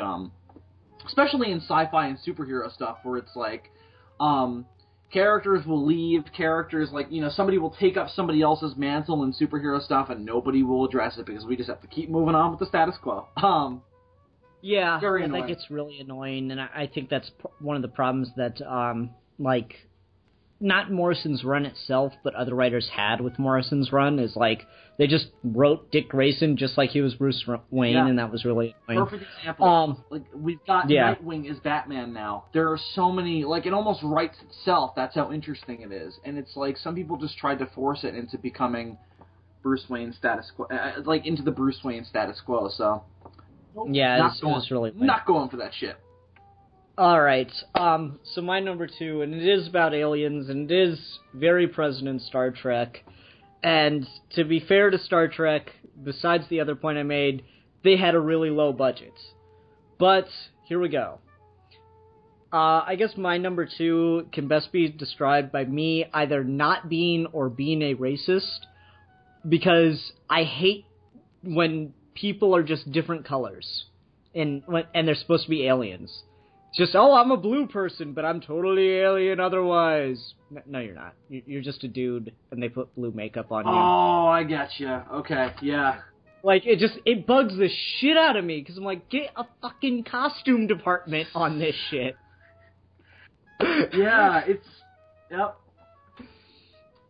especially in sci-fi and superhero stuff, where it's like, characters will leave. Characters like somebody will take up somebody else's mantle in superhero stuff, and nobody will address it because we just have to keep moving on with the status quo. Yeah, very annoying. That gets really annoying, and I think that's one of the problems that, not Morrison's run itself, but other writers had with Morrison's run, is like, they just wrote Dick Grayson just like he was Bruce Wayne, and that was really annoying. Perfect example. We've got Nightwing as Batman now. There are so many, it almost writes itself. That's how interesting it is. And it's like, some people just tried to force it into becoming Bruce Wayne status quo, into the Bruce Wayne status quo, so... Yeah, it was really weird. Not going for that shit. Alright, so my number 2, and it is about aliens, and it is very present in Star Trek, and to be fair to Star Trek, besides the other point I made, they had a really low budget. But, here we go. I guess my number 2 can best be described by me either not being or being a racist, because I hate when people are just different colors, and they're supposed to be aliens. Just, I'm a blue person, but I'm totally alien otherwise. No, you're not. You're just a dude, and they put blue makeup on you. Oh, I getcha. Okay, yeah. It bugs the shit out of me, because I'm like, get a fucking costume department on this shit. Yeah, yep.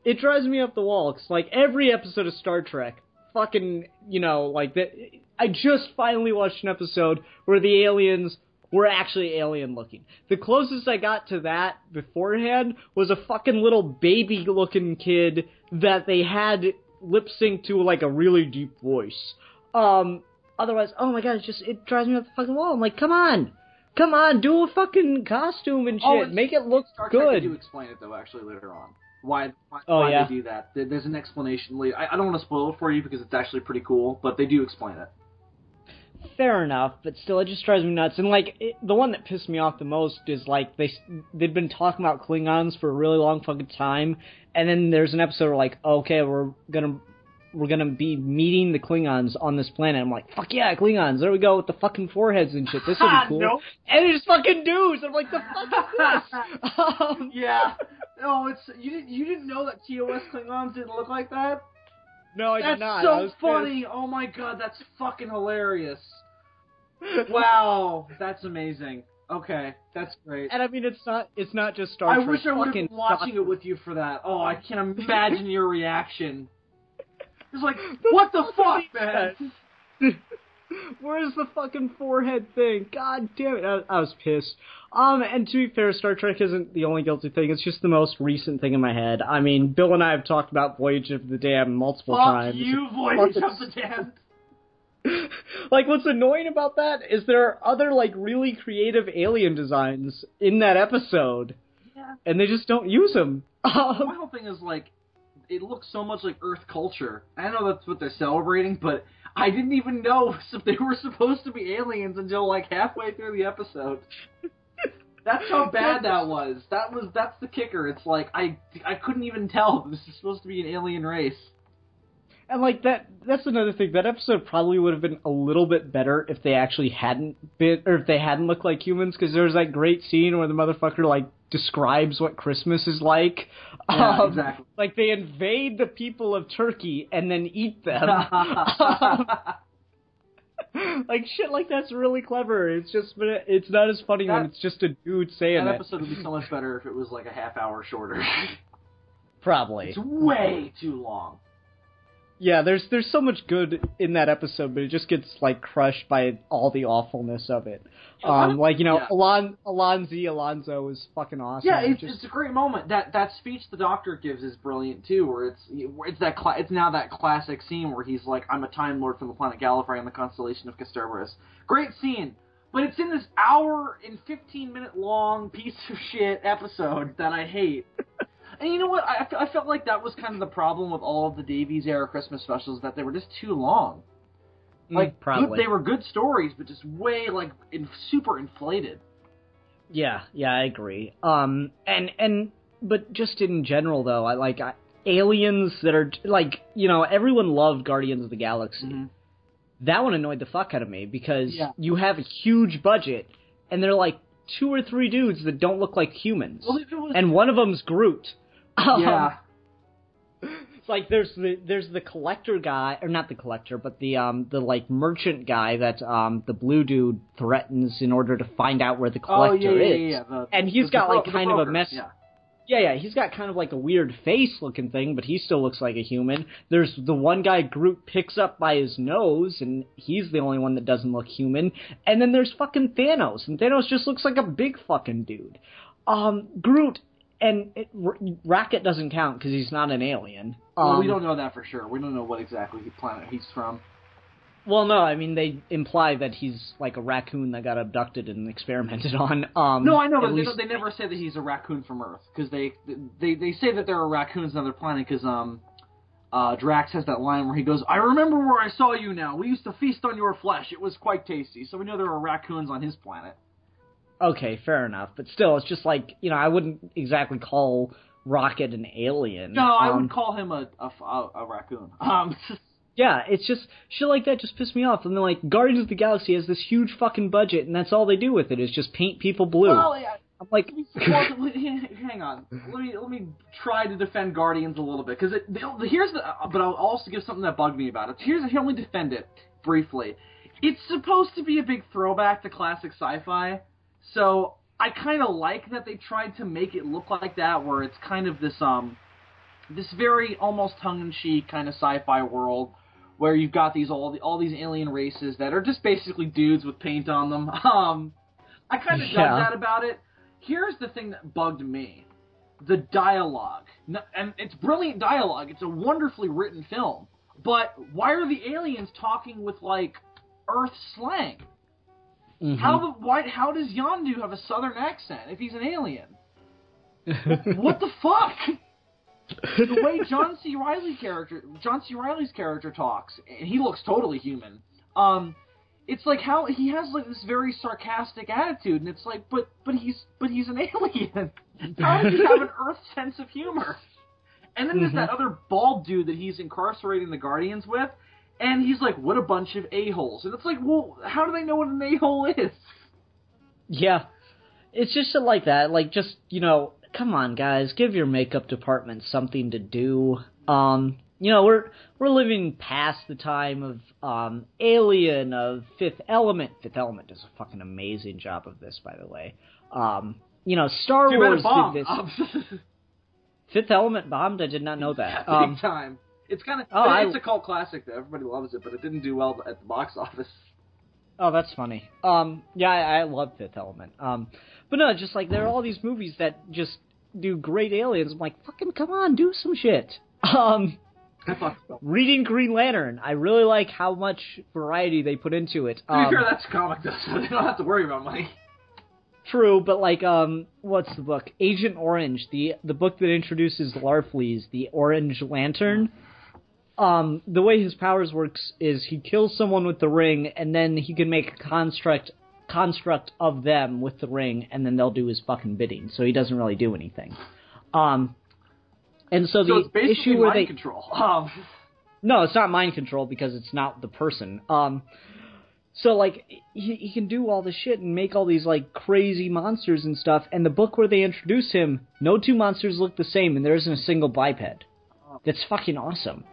It drives me up the wall, because, every episode of Star Trek, fucking, I just finally watched an episode where the aliens were actually alien looking. The closest I got to that beforehand was a fucking little baby looking kid that they had lip sync to a really deep voice. Otherwise, oh my god, it drives me up the fucking wall. I'm like, come on, do a fucking costume and shit, make it look Star good. Trek, they do explain it though, actually, later on. Why they do that. There's an explanation later. I don't want to spoil it for you because it's actually pretty cool, but they do explain it. Fair enough, but still, it just drives me nuts. And, the one that pissed me off the most is, they'd been talking about Klingons for a really long fucking time, and then there's an episode where, okay, we're gonna be meeting the Klingons on this planet. I'm like, fuck yeah, Klingons, there we go, with the fucking foreheads and shit, this will be cool. Nope. And it's fucking dudes! I'm like, the fuck is this? Yeah. No, you didn't know that TOS Klingons didn't look like that? No, I did not. That's so funny! Pissed. Oh my god, that's fucking hilarious. Wow, that's amazing. Okay, that's great. And I mean, it's not just Star Trek. I wish I would have been watching it with you for that. Oh, I can't imagine your reaction. It's like, what the fuck, man? Where's the fucking forehead thing? God damn it, I was pissed. And to be fair, Star Trek isn't the only guilty thing, it's just the most recent thing in my head. I mean, Bill and I have talked about Voyage of the Damned multiple times. Fuck you, Voyage of the Damned! What's annoying about that is there are other, really creative alien designs in that episode. Yeah. And they just don't use them. My whole thing is, it looks so much like Earth culture. I know that's what they're celebrating, but I didn't even know if they were supposed to be aliens until, halfway through the episode. That's how bad that was. That's the kicker. It's I couldn't even tell this is supposed to be an alien race. And, that's another thing. That episode probably would have been a little bit better if they actually hadn't been, or if they hadn't looked like humans, because there's that great scene where the motherfucker, describes what Christmas is like. Yeah, exactly. They invade the people of Turkey and then eat them. Shit like that's really clever. It's not as funny when it's just a dude saying it. That episode would be so much better if it was, a half hour shorter. Probably. It's way too long. Yeah, there's so much good in that episode, but it just gets, crushed by all the awfulness of it. Alonzo is fucking awesome. Yeah, it's a great moment. That speech the Doctor gives is brilliant, too, where it's now that classic scene where he's like, I'm a Time Lord from the planet Gallifrey and the constellation of Kasterborous. Great scene, but it's in this hour and 15-minute long piece of shit episode that I hate. And you know what? I felt like that was kind of the problem with all of the Davies-era Christmas specials, that they were just too long. Probably. They were good stories, but just way, super inflated. Yeah, I agree. But just in general, though, aliens that are, like, you know, everyone loved Guardians of the Galaxy. Mm-hmm. That one annoyed the fuck out of me, because you have a huge budget, and they're like 2 or 3 dudes that don't look like humans. Well, and one of them's Groot. Yeah. It's like there's the collector guy, or not the collector, but the like merchant guy that the blue dude threatens in order to find out where the collector is. Yeah. And he's got like kind of a mess. Yeah, he's got kind of like a weird face looking thing, but he still looks like a human. There's the one guy Groot picks up by his nose, and he's the only one that doesn't look human. And then there's fucking Thanos, and Thanos just looks like a big fucking dude. Groot, and Rocket doesn't count because he's not an alien. Well, we don't know that for sure. We don't know what exactly planet he's from. Well, no, I mean, they imply that he's like a raccoon that got abducted and experimented on. No, I know, but they never say that he's a raccoon from Earth, because they say that there are raccoons on another planet, because Drax has that line where he goes, "I remember where I saw you now. We used to feast on your flesh. It was quite tasty." So we know there are raccoons on his planet. Okay, fair enough. But still, it's just like, you know, I wouldn't exactly call Rocket an alien. No, I would call him a raccoon. Yeah, it's just, shit like that just pissed me off. And then, like, Guardians of the Galaxy has this huge fucking budget, and that's all they do with it, is just paint people blue. Well, yeah. I'm like... hang on. Let me try to defend Guardians a little bit, because but I'll also give something that bugged me about it. Here's, I'll only defend it briefly. It's supposed to be a big throwback to classic sci-fi, so I kind of like that they tried to make it look like that, where it's kind of this very almost tongue-in-cheek kind of sci-fi world, where you've got all these alien races that are just basically dudes with paint on them. I kind of dug that about it. Here's the thing that bugged me. The dialogue. And it's brilliant dialogue. It's a wonderfully written film. But why are the aliens talking with, like, Earth slang? Mm-hmm. How does Yondu have a southern accent if he's an alien? What the fuck? The way John C. Reilly's character talks, and he looks totally human. It's like how he has like this very sarcastic attitude, and it's like, but he's an alien. How does he have an Earth sense of humor? And then there's that other bald dude that he's incarcerating the Guardians with, and he's like, what a bunch of a-holes. And it's like, well, how do they know what an a-hole is? Yeah, it's just shit like that. Like, just, you know, come on, guys, give your makeup department something to do. You know, we're living past the time of Alien, of Fifth Element. Fifth Element does a fucking amazing job of this, by the way. You know, Star Wars did this. Fifth Element bombed? I did not know that. Big time. It's kind of it's a cult classic, though. Everybody loves it, but it didn't do well at the box office. Oh, that's funny. Yeah, I love Fifth Element. But no, just like there are all these movies that just do great aliens. I'm like, fucking come on, do some shit. Reading Green Lantern, I really like how much variety they put into it. To be fair, that's a comic, though, so they don't have to worry about money. True, but like, what's the book? Agent Orange, the book that introduces Larfleeze, the Orange Lantern. The way his powers works is he kills someone with the ring, and then he can make a construct of them with the ring, and then they'll do his fucking bidding. So he doesn't really do anything. And so the it's basically issue where mind control. No, it's not mind control because it's not the person. So like he can do all this shit and make all these like crazy monsters and stuff. And the book where they introduce him, no two monsters look the same, and there isn't a single biped. That's fucking awesome.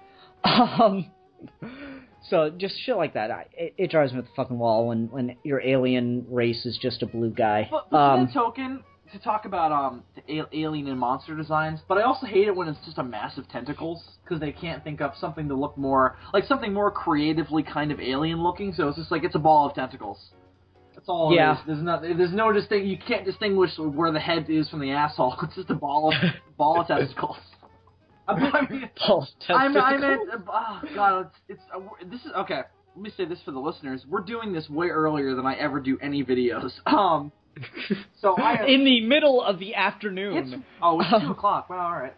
So just shit like that, it drives me up the fucking wall when your alien race is just a blue guy. But to that token, to talk about the alien and monster designs, but I also hate it when it's just a mass of tentacles, because they can't think of something to look more, like something more creatively kind of alien looking, so it's just like, it's a ball of tentacles. That's all it is. There's no you can't distinguish where the head is from the asshole. It's just a ball of tentacles. I mean, I meant, oh god, this is, okay, let me say this for the listeners, we're doing this way earlier than I ever do any videos, so in the middle of the afternoon. It's 2 o'clock, well, alright,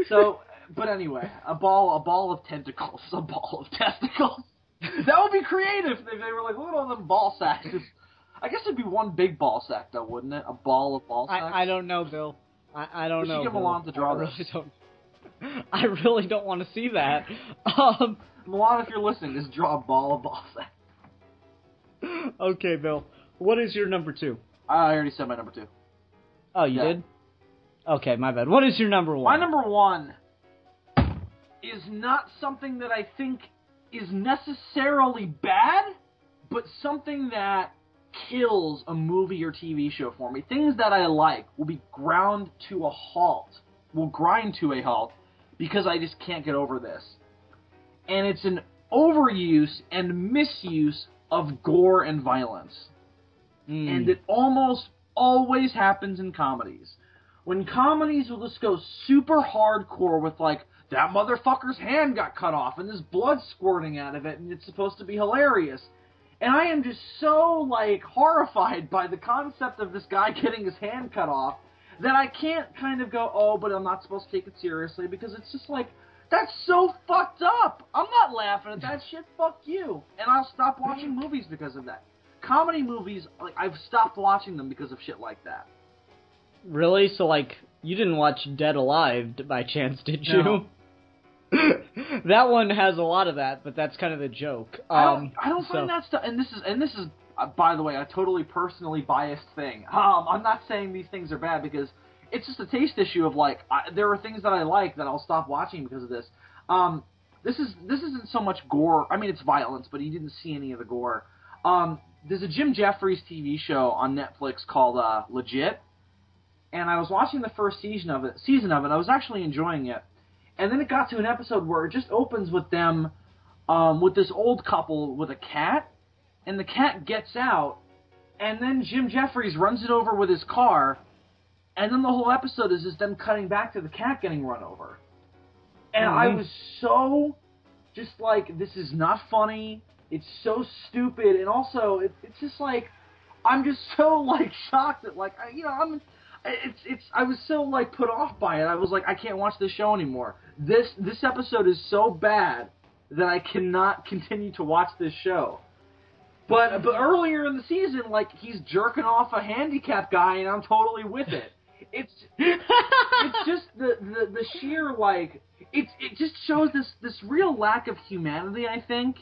so, but anyway, a ball of tentacles, a ball of testicles, that would be creative if they were like, look at all them ball sacks. I guess it'd be one big ball sack, though, wouldn't it? A ball of ball sacks? I don't know, Bill. I don't know. We should get Milan to draw this. I really don't want to see that. Milan, if you're listening, just draw a ball of ball sacks. Okay, Bill. What is your number 2? I already said my number 2. Oh, you did? Okay, my bad. What is your number 1? My number 1 is not something that I think is necessarily bad, but something that kills a movie or TV show for me. Things that I like will be ground to a halt, will grind to a halt, because I just can't get over this. And it's an overuse and misuse of gore and violence. And it almost always happens in comedies. When comedies will just go super hardcore with, like, that motherfucker's hand got cut off and there's blood squirting out of it and it's supposed to be hilarious. And I am just so, like, horrified by the concept of this guy getting his hand cut off that I can't kind of go, oh, but I'm not supposed to take it seriously, because it's just like, that's so fucked up. I'm not laughing at that shit. Fuck you. And I'll stop watching movies because of that. Comedy movies, like, I've stopped watching them because of shit like that. Really? So, like, you didn't watch Dead Alive by chance, did you? No. That one has a lot of that, but that's kind of the joke. I don't find that stuff. And this is by the way, a totally personally biased thing. I'm not saying these things are bad, because it's just a taste issue of, like, there are things that I like that I'll stop watching because of this. This isn't so much gore. I mean, it's violence, but you didn't see any of the gore. There's a Jim Jeffries TV show on Netflix called Legit, and I was watching the first season of it. I was actually enjoying it. And then it got to an episode where it just opens with them, with this old couple with a cat, and the cat gets out, and then Jim Jeffries runs it over with his car, and then the whole episode is just them cutting back to the cat getting run over. And I was so, just like, this is not funny, it's so stupid, and also, it's just like, I'm just so, like, shocked that, like, I was so, like, put off by it. I was like, I can't watch this show anymore. This episode is so bad that I cannot continue to watch this show. But earlier in the season, like, he's jerking off a handicapped guy, and I'm totally with it. It's just the sheer, like, it just shows this real lack of humanity, I think,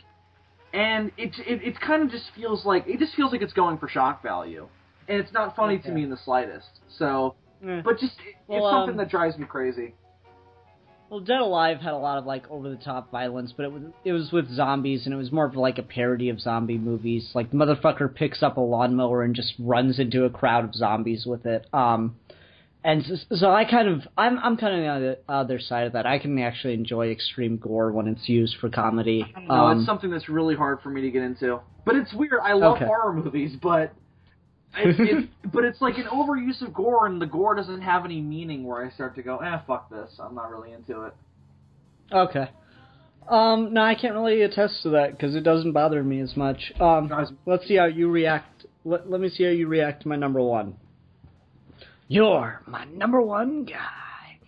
and it kind of just feels like it's going for shock value. And it's not funny to me in the slightest. So, but just, it's something that drives me crazy. Well, Dead Alive had a lot of, like, over-the-top violence, but it was with zombies, and it was more of, like, a parody of zombie movies. Like, the motherfucker picks up a lawnmower and just runs into a crowd of zombies with it. And so I'm kind of on the other side of that. I can actually enjoy extreme gore when it's used for comedy. No, it's something that's really hard for me to get into. But it's weird. I love horror movies, but it's like an overuse of gore, and the gore doesn't have any meaning where I start to go, fuck this. I'm not really into it. Okay. No, I can't really attest to that, because it doesn't bother me as much. Let's see how you react. Let me see how you react to my number 1. You're my number 1 guy.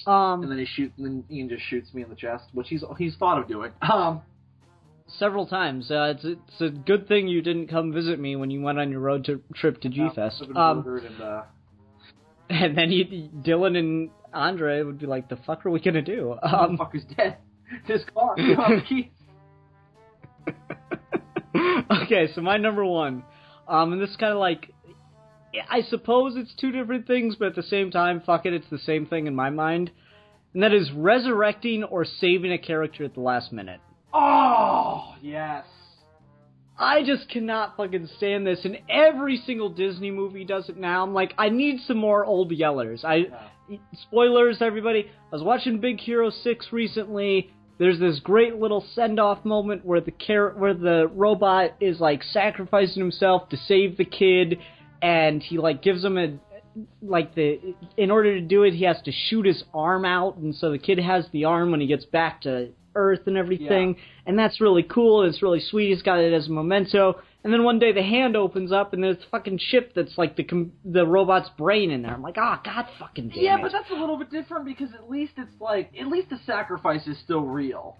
And then Ian just shoots me in the chest, which he's thought of doing. Several times. It's a good thing you didn't come visit me when you went on your road trip to G-Fest. And then Dylan and Andre would be like, the fuck are we gonna do? The motherfucker's dead. His car. Okay, so my number 1. And this is kind of like, I suppose it's two different things, but at the same time, fuck it, it's the same thing in my mind. And that is resurrecting or saving a character at the last minute. Oh, yes. I just cannot fucking stand this, and every single Disney movie does it now. I'm like, I need some more old yellers. Spoilers, everybody. I was watching Big Hero 6 recently. There's this great little send-off moment where the robot is, like, sacrificing himself to save the kid, and he, like, gives him in order to do it, he has to shoot his arm out, and so the kid has the arm when he gets back to Earth and everything, and that's really cool, and it's really sweet. He's got it as a memento, and then one day the hand opens up, and there's a fucking chip that's like the robot's brain in there. I'm like, God fucking damn it. Yeah, but that's a little bit different, because at least the sacrifice is still real.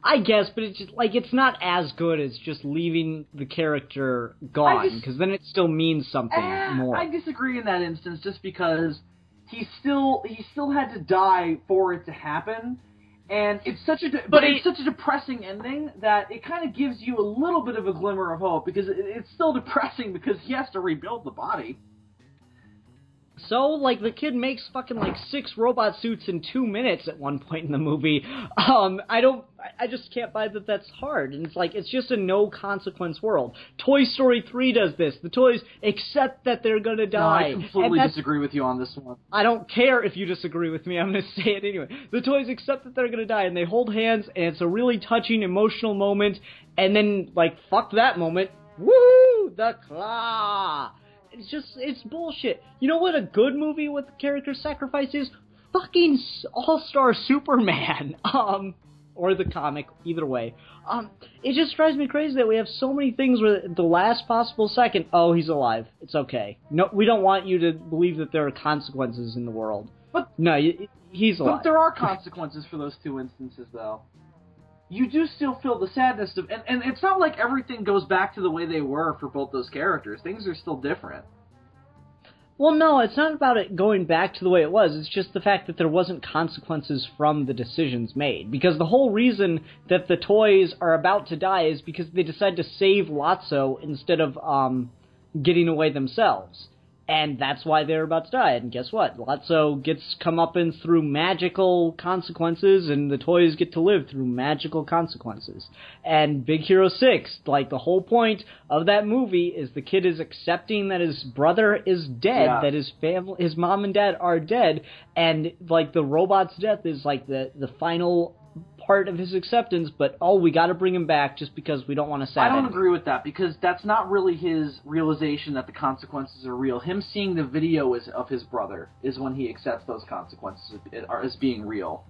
I guess, but it's just, like, it's not as good as just leaving the character gone, because then it still means something more. I disagree in that instance, just because he still had to die for it to happen, and it's such a depressing ending that it kind of gives you a little bit of a glimmer of hope, because it's still depressing because he has to rebuild the body. So, like, the kid makes fucking, like, 6 robot suits in 2 minutes at one point in the movie. I just can't buy that that's hard. And it's like, it's just a no-consequence world. Toy Story 3 does this. The toys accept that they're gonna die. No, I completely disagree with you on this one. I don't care if you disagree with me. I'm gonna say it anyway. The toys accept that they're gonna die, and they hold hands, and it's a really touching, emotional moment. And then, like, fuck that moment. Woo! The claw! It's bullshit. You know what a good movie with character sacrifice is? Fucking All-Star Superman. Or the comic, either way. It just drives me crazy that we have so many things where the last possible second, oh, he's alive. It's okay. No, we don't want you to believe that there are consequences in the world. But no, he's alive. But there are consequences for those 2 instances, though. You do still feel the sadness of... And it's not like everything goes back to the way they were for both those characters. Things are still different. Well, no, it's not about it going back to the way it was. It's just the fact that there wasn't consequences from the decisions made. Because the whole reason that the toys are about to die is because they decide to save Lotso instead of getting away themselves. And that's why they're about to die. And guess what? Lotso gets comeuppance through magical consequences, and the toys get to live through magical consequences. And Big Hero 6, like, the whole point of that movie is the kid is accepting that his brother is dead, that his family, his mom and dad are dead, and, like, the robot's death is, like, the final part of his acceptance, but, we gotta bring him back just because we don't want to sad I don't agree with that, because that's not really his realization that the consequences are real. Him seeing the video of his brother is when he accepts those consequences as being real.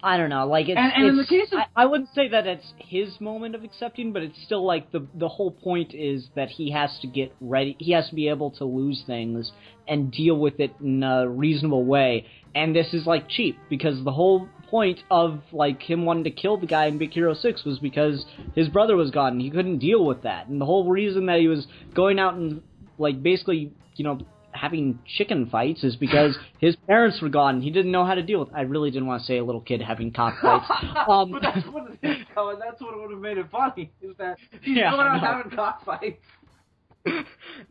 I don't know, like, in the case of... I wouldn't say that it's his moment of accepting, but it's still, like, the whole point is that he has to get ready, he has to be able to lose things and deal with it in a reasonable way, and this is, like, cheap, because the whole point of, like, him wanting to kill the guy in Big Hero 6 was because his brother was gone, and he couldn't deal with that, and the whole reason that he was going out and, like, basically, you know, having chicken fights is because his parents were gone and he didn't know how to deal with it. I really didn't want to say a little kid having cockfights. But that's what it is, Cohen. That's what would have made it funny, is that he's going out having cockfights.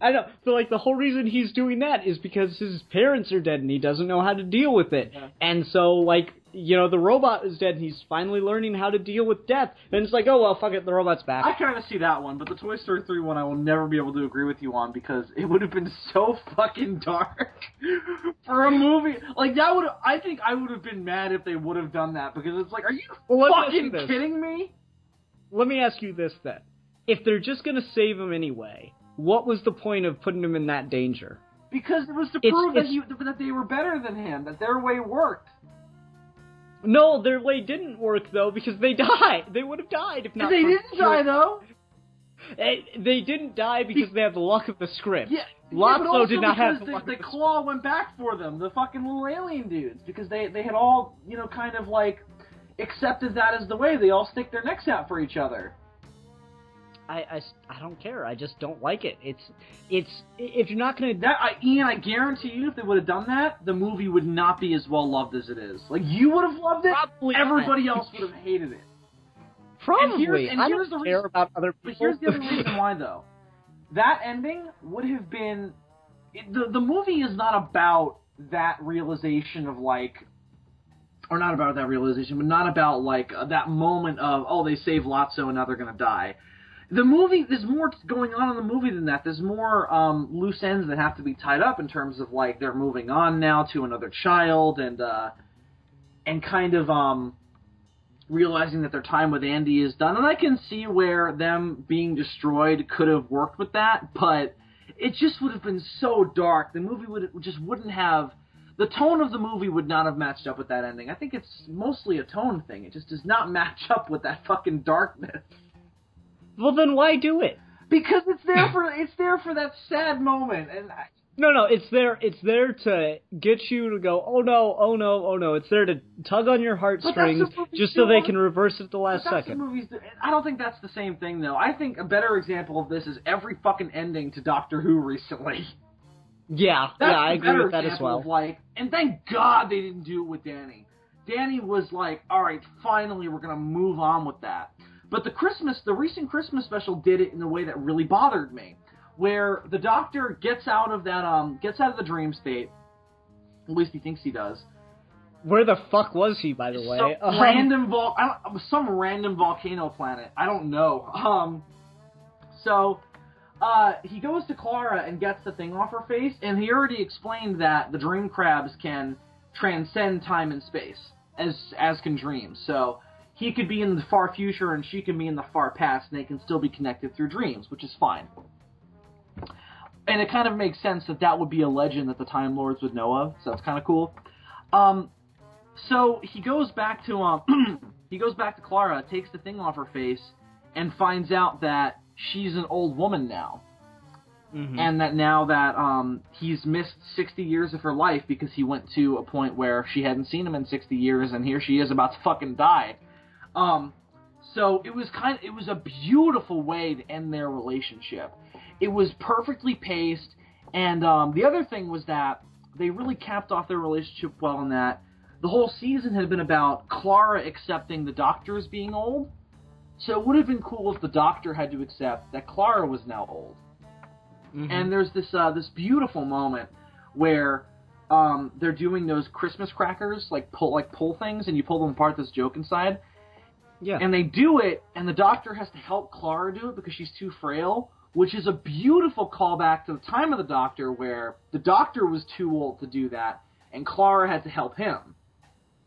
I know. So, like, the whole reason he's doing that is because his parents are dead and he doesn't know how to deal with it. Yeah. And so, like, you know, the robot is dead and he's finally learning how to deal with death. And it's like, oh, well, fuck it, the robot's back. I kind of see that one, but the Toy Story 3 one I will never be able to agree with you on, because it would have been so fucking dark for a movie. Like, that would I think I would have been mad if they would have done that, because it's like, are you fucking kidding me? Let me ask you this, then. If they're just going to save him anyway, what was the point of putting him in that danger? Because it was to prove that they were better than him, that their way worked. No, their way didn't work, though, because they died. They would have died if not. They didn't die, though. They didn't die because they have the luck of the script. Yeah, Lotso did not have the luck. The claw went back for them, the fucking little alien dudes, because they had all, you know, kind of like accepted that as the way. They all stick their necks out for each other. I don't care. I just don't like it. It's if you're not gonna... Ian, I guarantee you, if they would have done that, the movie would not be as well loved as it is. Like, you would have loved it, probably everybody else would have hated it. Probably. I don't care about other people. But here's the other reason why, though. That ending would have been... The movie is not about that realization of, like... Or not about that realization, but not about, like, that moment of, oh, they saved Lotso and now they're gonna die. The movie, there's more going on in the movie than that. There's more loose ends that have to be tied up in terms of, like, they're moving on now to another child and kind of realizing that their time with Andy is done. And I can see where them being destroyed could have worked with that, but it just would have been so dark. The movie wouldn't have... The tone of the movie would not have matched up with that ending. I think it's mostly a tone thing. It just does not match up with that fucking darkness. Well, then why do it? Because it's there for that sad moment, and No, it's there to get you to go, oh no, oh no, oh no. It's there to tug on your heartstrings just so they can reverse it at the last second. I don't think that's the same thing, though. I think a better example of this is every fucking ending to Doctor Who recently. Yeah, I agree with that as well. And thank God they didn't do it with Danny. Danny was like, all right, finally we're going to move on with that. But the recent Christmas special did it in a way that really bothered me, where the Doctor gets out of the dream state. At least he thinks he does. Where the fuck was he, by the way? Some random volcano planet. I don't know. He goes to Clara and gets the thing off her face, and he already explained that the dream crabs can transcend time and space, as can dreams. So he could be in the far future and she can be in the far past, and they can still be connected through dreams, which is fine. And it kind of makes sense that would be a legend that the Time Lords would know of, so that's kind of cool. So he goes back to Clara, takes the thing off her face, and finds out that she's an old woman now. Mm-hmm. And that now that he's missed 60 years of her life because he went to a point where she hadn't seen him in 60 years, and here she is about to fucking die. So it was a beautiful way to end their relationship. It was perfectly paced, and the other thing was that they really capped off their relationship well in that the whole season had been about Clara accepting the Doctor as being old. So it would have been cool if the Doctor had to accept that Clara was now old. Mm-hmm. And there's this beautiful moment where they're doing those Christmas crackers, like pull things, and you pull them apart. There's a joke inside. Yeah. And they do it, and the Doctor has to help Clara do it because she's too frail, which is a beautiful callback to the time of the Doctor, where the Doctor was too old to do that, and Clara had to help him.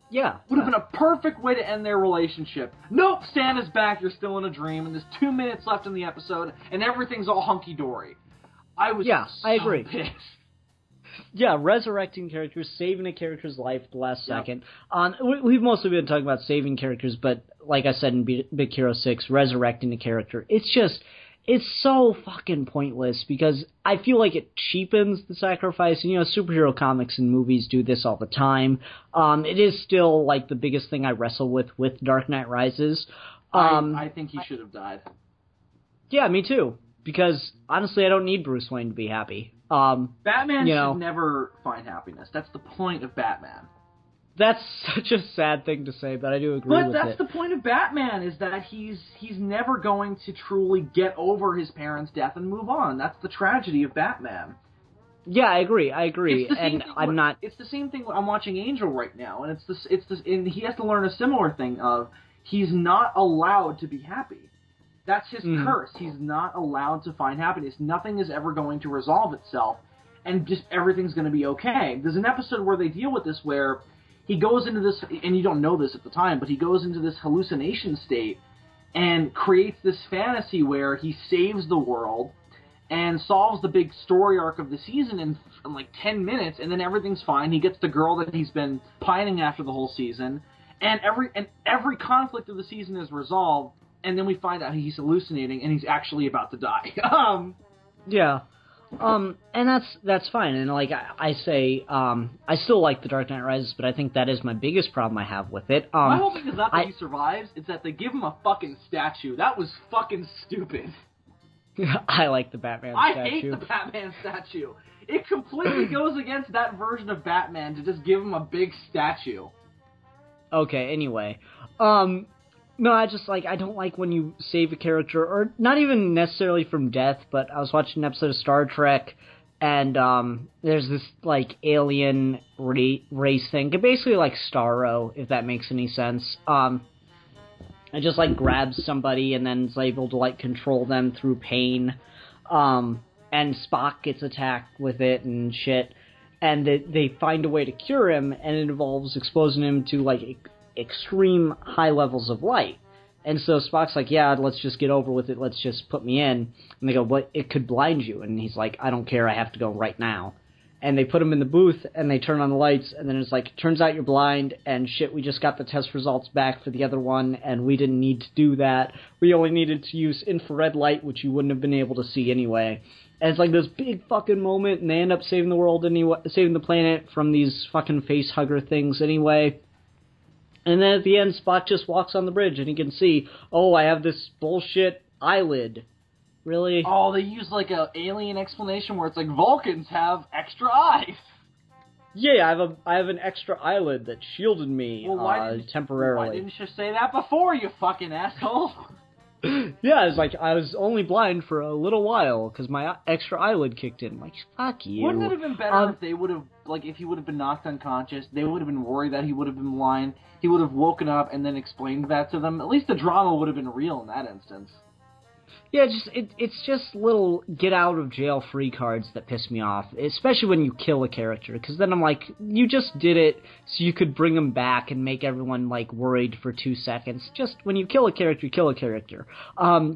Yeah. Would have been a perfect way to end their relationship. Nope, Santa's back, you're still in a dream, and there's 2 minutes left in the episode, and everything's all hunky-dory. I agree. Pissed. Yeah, resurrecting characters, saving a character's life at the last second. We've mostly been talking about saving characters, but like I said in Big Hero 6, resurrecting a character, it's so fucking pointless because I feel like it cheapens the sacrifice. And, superhero comics and movies do this all the time. It is still, like, the biggest thing I wrestle with Dark Knight Rises. I think he should have died. Yeah, me too. Because, honestly, I don't need Bruce Wayne to be happy. Batman should never find happiness. That's the point of Batman. That's such a sad thing to say, but I do agree with it. But that's the point of Batman, is that he's never going to truly get over his parents' death and move on. That's the tragedy of Batman. Yeah, I agree. It's the same thing. I'm watching Angel right now, and and he has to learn a similar thing of he's not allowed to be happy. That's his curse. He's not allowed to find happiness. Nothing is ever going to resolve itself, and just everything's going to be okay. There's an episode where they deal with this where he goes into this, and you don't know this at the time, but he goes into this hallucination state and creates this fantasy where he saves the world and solves the big story arc of the season in like 10 minutes, and then everything's fine. He gets the girl that he's been pining after the whole season, and every conflict of the season is resolved, and then we find out he's hallucinating and he's actually about to die. Yeah. And that's fine. And like I say, I still like The Dark Knight Rises, but I think that is my biggest problem I have with it. My whole thing is not that he survives, it's that they give him a fucking statue. That was fucking stupid. I like the Batman statue. I hate the Batman statue. It completely goes against that version of Batman to just give him a big statue. Okay, anyway. No, I don't like when you save a character, or not even necessarily from death, but I was watching an episode of Star Trek, and there's this, like, alien race thing, basically like Starro, if that makes any sense. It just, like, grabs somebody and then is able to, like, control them through pain, and Spock gets attacked with it and shit, and they find a way to cure him, and it involves exposing him to, like, extreme high levels of light. And so Spock's like, yeah, let's just get over with it, let's just put me in. And they go, but it could blind you. And he's like, I don't care, I have to go right now. and they put him in the booth, and they turn on the lights, and then it's like, turns out you're blind, and shit, we just got the test results back for the other one, and we didn't need to do that. We only needed to use infrared light, which you wouldn't have been able to see anyway. And it's like this big fucking moment, and they end up saving the world anyway, saving the planet from these fucking face hugger things anyway. And then at the end, Spock just walks on the bridge, and he can see, oh, I have this bullshit eyelid. Really? Oh, they use like a alien explanation where it's like Vulcans have extra eyes. Yeah, I have an extra eyelid that shielded me temporarily. Why didn't you say that before, you fucking asshole? Yeah, it's like, I was only blind for a little while, because my extra eyelid kicked in. Like, fuck you. Wouldn't it have been better if they would have, like, if he would have been knocked unconscious, they would have been worried that he would have been blind, he would have woken up and then explained that to them? At least the drama would have been real in that instance. Yeah, it's just little get-out-of-jail-free cards that piss me off, especially when you kill a character, because then I'm like, you just did it so you could bring them back and make everyone, like, worried for 2 seconds. Just, when you kill a character, kill a character.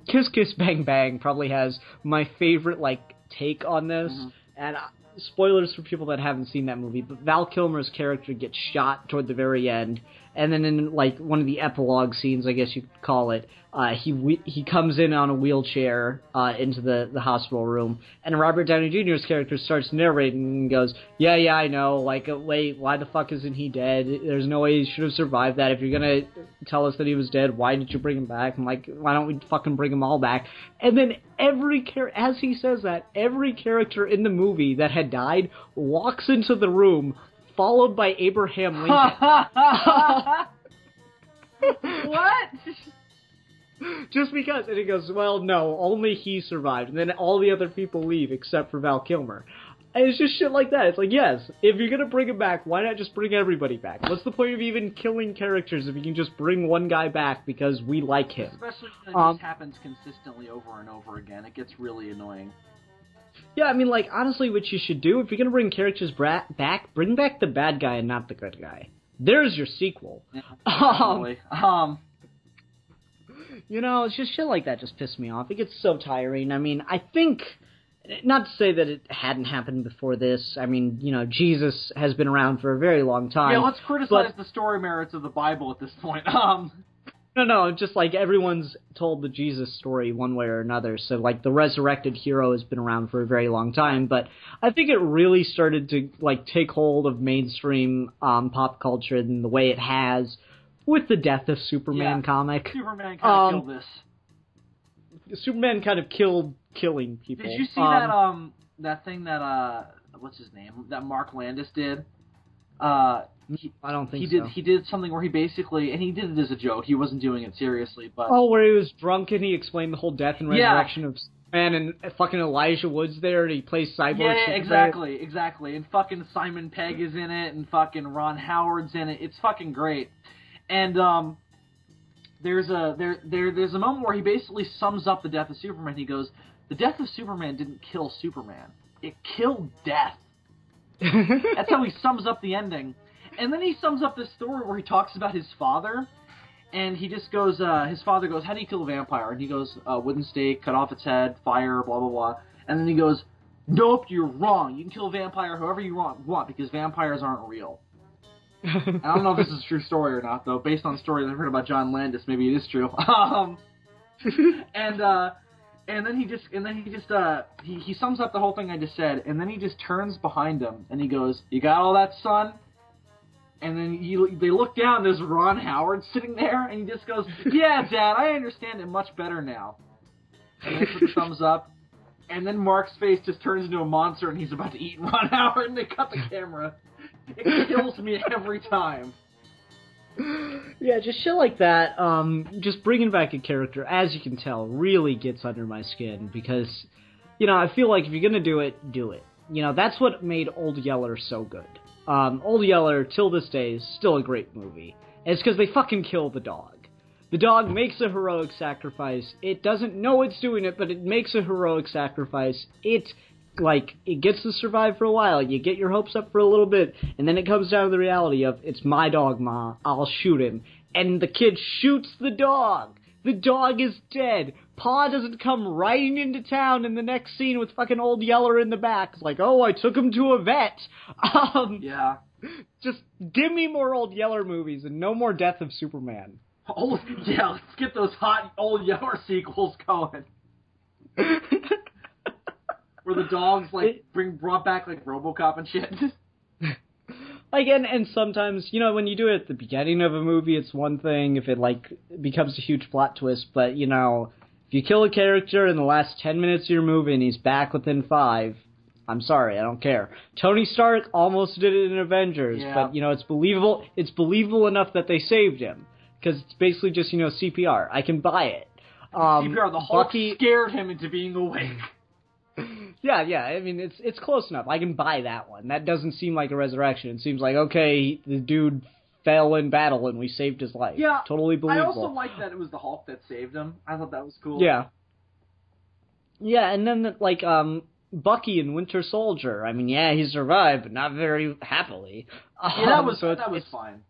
Kiss Kiss Bang Bang probably has my favorite, like, take on this, and spoilers for people that haven't seen that movie, but Val Kilmer's character gets shot toward the very end, and then in, like, one of the epilogue scenes, I guess you could call it, he comes in on a wheelchair into the hospital room, and Robert Downey Jr.'s character starts narrating and goes, yeah, I know, like, wait, why the fuck isn't he dead? There's no way he should have survived that. If you're gonna tell us that he was dead, why did you bring him back? I'm like, why don't we fucking bring them all back? And then as he says that, every character in the movie that had died walks into the room, followed by Abraham Lincoln. What? Just because. And he goes, well, no, only he survived. And then all the other people leave except for Val Kilmer. And it's just shit like that. It's like, yes, if you're going to bring him back, why not just bring everybody back? What's the point of even killing characters if you can just bring one guy back because we like him? Especially when it just happens consistently over and over again. It gets really annoying. Yeah, I mean, like, honestly, what you should do, if you're going to bring characters back, bring back the bad guy and not the good guy. There's your sequel. Yeah, you know, it's just shit like that just piss me off. It gets so tiring. I mean, I think, not to say that it hadn't happened before this. I mean, you know, Jesus has been around for a very long time. Yeah, let's criticize the story merits of the Bible at this point. No, just like everyone's told the Jesus story one way or another. So, like, the resurrected hero has been around for a very long time. But I think it really started to, like, take hold of mainstream pop culture in the way it has with the death of Superman comic. Superman kind of killed this. Superman kind of killing people. Did you see that thing that, what's his name? That Mark Landis did? I don't think so. He did something where he basically, and he did it as a joke, he wasn't doing it seriously, but... Oh, where he was drunk and he explained the whole death and resurrection of Superman, and fucking Elijah Wood's there, and he plays Cyborg. Yeah, exactly. And fucking Simon Pegg is in it, and fucking Ron Howard's in it. It's fucking great. And, there's a moment where he basically sums up the death of Superman. He goes, the death of Superman didn't kill Superman. It killed death. That's how he sums up the ending. And then he sums up this story where he talks about his father, and he just goes, his father goes, how do you kill a vampire? And he goes, wooden stake, cut off its head, fire, blah, blah, blah. And then he goes, nope, you're wrong. You can kill a vampire however you want because vampires aren't real. I don't know if this is a true story or not, though. Based on stories I've heard about John Landis, maybe it is true. And then he sums up the whole thing I just said, and then he just turns behind him and he goes, "You got all that, son?" And then they look down. There's Ron Howard sitting there, and he just goes, "Yeah, Dad, I understand it much better now." And they put the thumbs up, and then Mark's face just turns into a monster, and he's about to eat Ron Howard, and they cut the camera. It kills me every time. Yeah, just shit like that. Just bringing back a character, as you can tell, really gets under my skin because, you know, I feel like if you're gonna do it, do it. You know, that's what made Old Yeller so good. Old Yeller, till this day, is still a great movie. And it's because they fucking kill the dog. The dog makes a heroic sacrifice. It doesn't know it's doing it, but it makes a heroic sacrifice. It gets to survive for a while. You get your hopes up for a little bit, and then it comes down to the reality of, it's my dog, Ma. I'll shoot him. And the kid shoots the dog. The dog is dead. Pa doesn't come riding into town in the next scene with fucking Old Yeller in the back. It's like, oh, I took him to a vet. Yeah. Just give me more Old Yeller movies and no more Death of Superman. Oh, yeah, let's get those hot Old Yeller sequels going. Where the dogs, like, brought back, like, RoboCop and shit. Like, and sometimes, you know, when you do it at the beginning of a movie, it's one thing if it, like, becomes a huge plot twist, but, you know, if you kill a character in the last 10 minutes of your movie and he's back within 5, I'm sorry, I don't care. Tony Stark almost did it in Avengers, but, you know, it's believable enough that they saved him. Because it's basically just, you know, CPR. I can buy it. CPR, the Hulk scared him into being awake. Yeah, I mean, it's close enough. I can buy that one. That doesn't seem like a resurrection. It seems like, okay, the dude fell in battle and we saved his life. Yeah, totally believable. I also like that it was the Hulk that saved him. I thought that was cool. Yeah. Yeah, and then, like, Bucky and Winter Soldier. I mean, yeah, he survived, but not very happily. That was fine.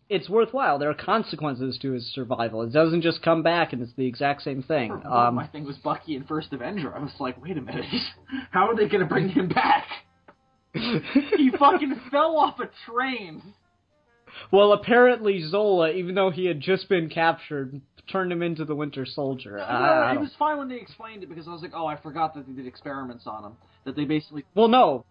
It's worthwhile. There are consequences to his survival. It doesn't just come back and it's the exact same thing. My thing was Bucky in First Avenger. I was like, wait a minute. How are they going to bring him back? He fucking fell off a train. Well, apparently Zola, even though he had just been captured, turned him into the Winter Soldier. It was fine when they explained it because I was like, oh, I forgot that they did experiments on him. That they basically... Well, no.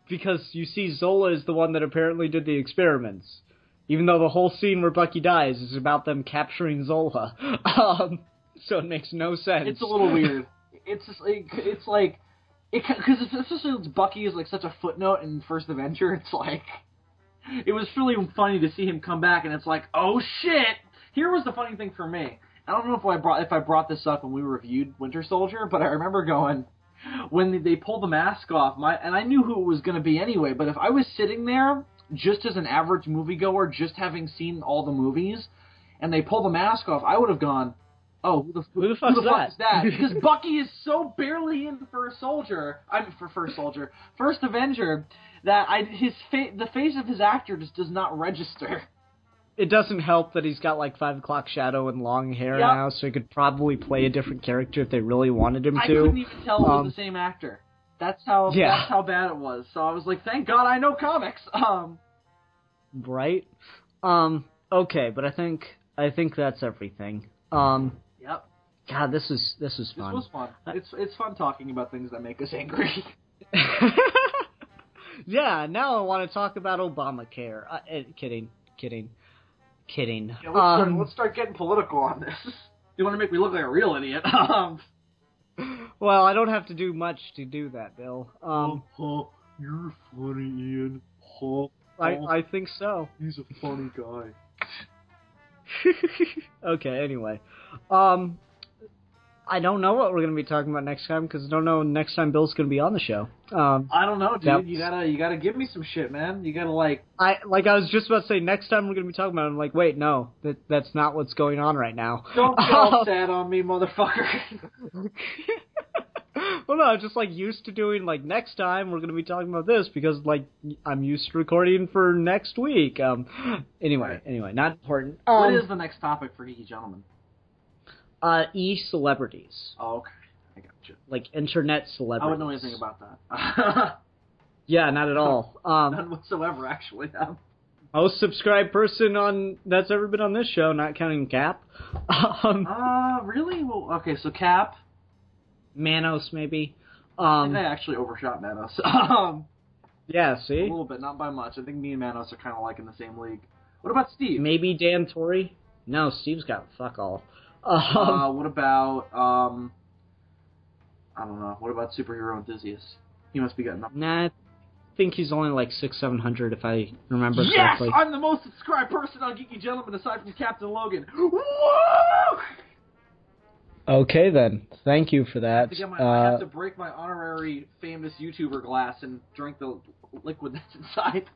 Because you see, Zola is the one that apparently did the experiments. Even though the whole scene where Bucky dies is about them capturing Zola. So it makes no sense. It's a little weird. It's just like, because especially Bucky is like such a footnote in First Avenger, it's like, it was really funny to see him come back and it's like, oh shit! Here was the funny thing for me. I don't know if I brought this up when we reviewed Winter Soldier, but I remember going, when they pulled the mask off, and I knew who it was going to be anyway, but if I was sitting there, just as an average moviegoer, just having seen all the movies, and they pull the mask off, I would have gone, oh, who the fuck is that? Because Bucky is so barely in First Avenger, that the face of his actor just does not register. It doesn't help that he's got like 5 o'clock shadow and long hair now, so he could probably play a different character if they really wanted him to. I couldn't even tell it was the same actor. That's how bad it was. So I was like, thank God I know comics. Right? Okay, but I think that's everything. Yep. God, this was fun. This was fun. It's fun talking about things that make us angry. Yeah, now I want to talk about Obamacare. Kidding. Yeah, let's start getting political on this. You want to make me look like a real idiot. Well, I don't have to do much to do that, Bill. You're funny, Ian. I think so. He's a funny guy. Okay, anyway. I don't know what we're going to be talking about next time, because I don't know next time Bill's going to be on the show. I don't know, dude. You gotta give me some shit, man. You gotta, I was just about to say, next time we're going to be talking about it. I'm like, wait, no. That's not what's going on right now. Don't get all sad on me, motherfucker. Well, no, I'm just, used to doing, next time we're going to be talking about this, because, I'm used to recording for next week. Anyway, not important. What is the next topic for Geeky Gentlemen? E-celebrities. Oh, okay. I gotcha. Internet celebrities. I wouldn't know anything about that. Yeah, not at all. None whatsoever, actually. Most subscribed person that's ever been on this show, not counting Cap. Really? Well, okay, so Cap. Manos, maybe. I think I actually overshot Manos. Yeah, see? A little bit, not by much. I think me and Manos are kind of in the same league. What about Steve? Maybe Dan Torrey? No, Steve's got fuck all. What about, I don't know, what about Superhero Enthusiast? He must be getting up. Nah, I think he's only 600-700 if I remember correctly. Yes! I'm the most subscribed person on Geeky Gentlemen aside from Captain Logan. Woo! Okay, then. Thank you for that. I have to break my honorary famous YouTuber glass and drink the liquid that's inside.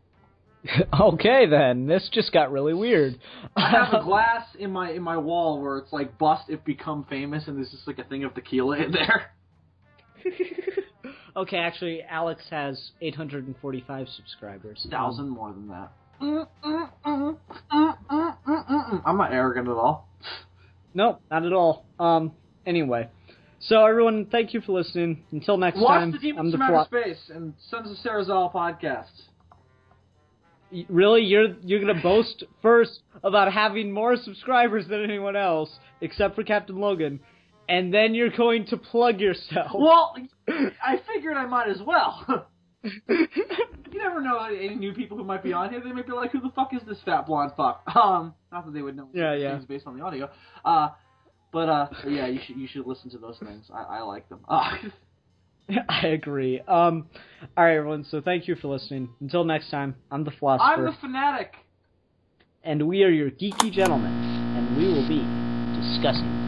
Okay, then. This just got really weird. I have a glass in my wall where it's bust if become famous, and there's just a thing of tequila in there. Okay, actually, Alex has 845 subscribers. 1,000 more than that. I'm not arrogant at all. No, not at all. Anyway. So, everyone, thank you for listening. Until next Watch time, the Demons I'm the from Outer Space and Sons of Sarazal podcasts. Really? You're gonna boast first about having more subscribers than anyone else, except for Captain Logan, and then you're going to plug yourself. Well, I figured I might as well. You never know any new people who might be on here. They might be like, who the fuck is this fat blonde fuck? Not that they would know things based on the audio. But yeah, you should listen to those things. I like them. I agree. Alright, everyone, so thank you for listening. Until next time, I'm the Philosopher. I'm the Fanatic. And we are your geeky gentlemen, and we will be discussing things.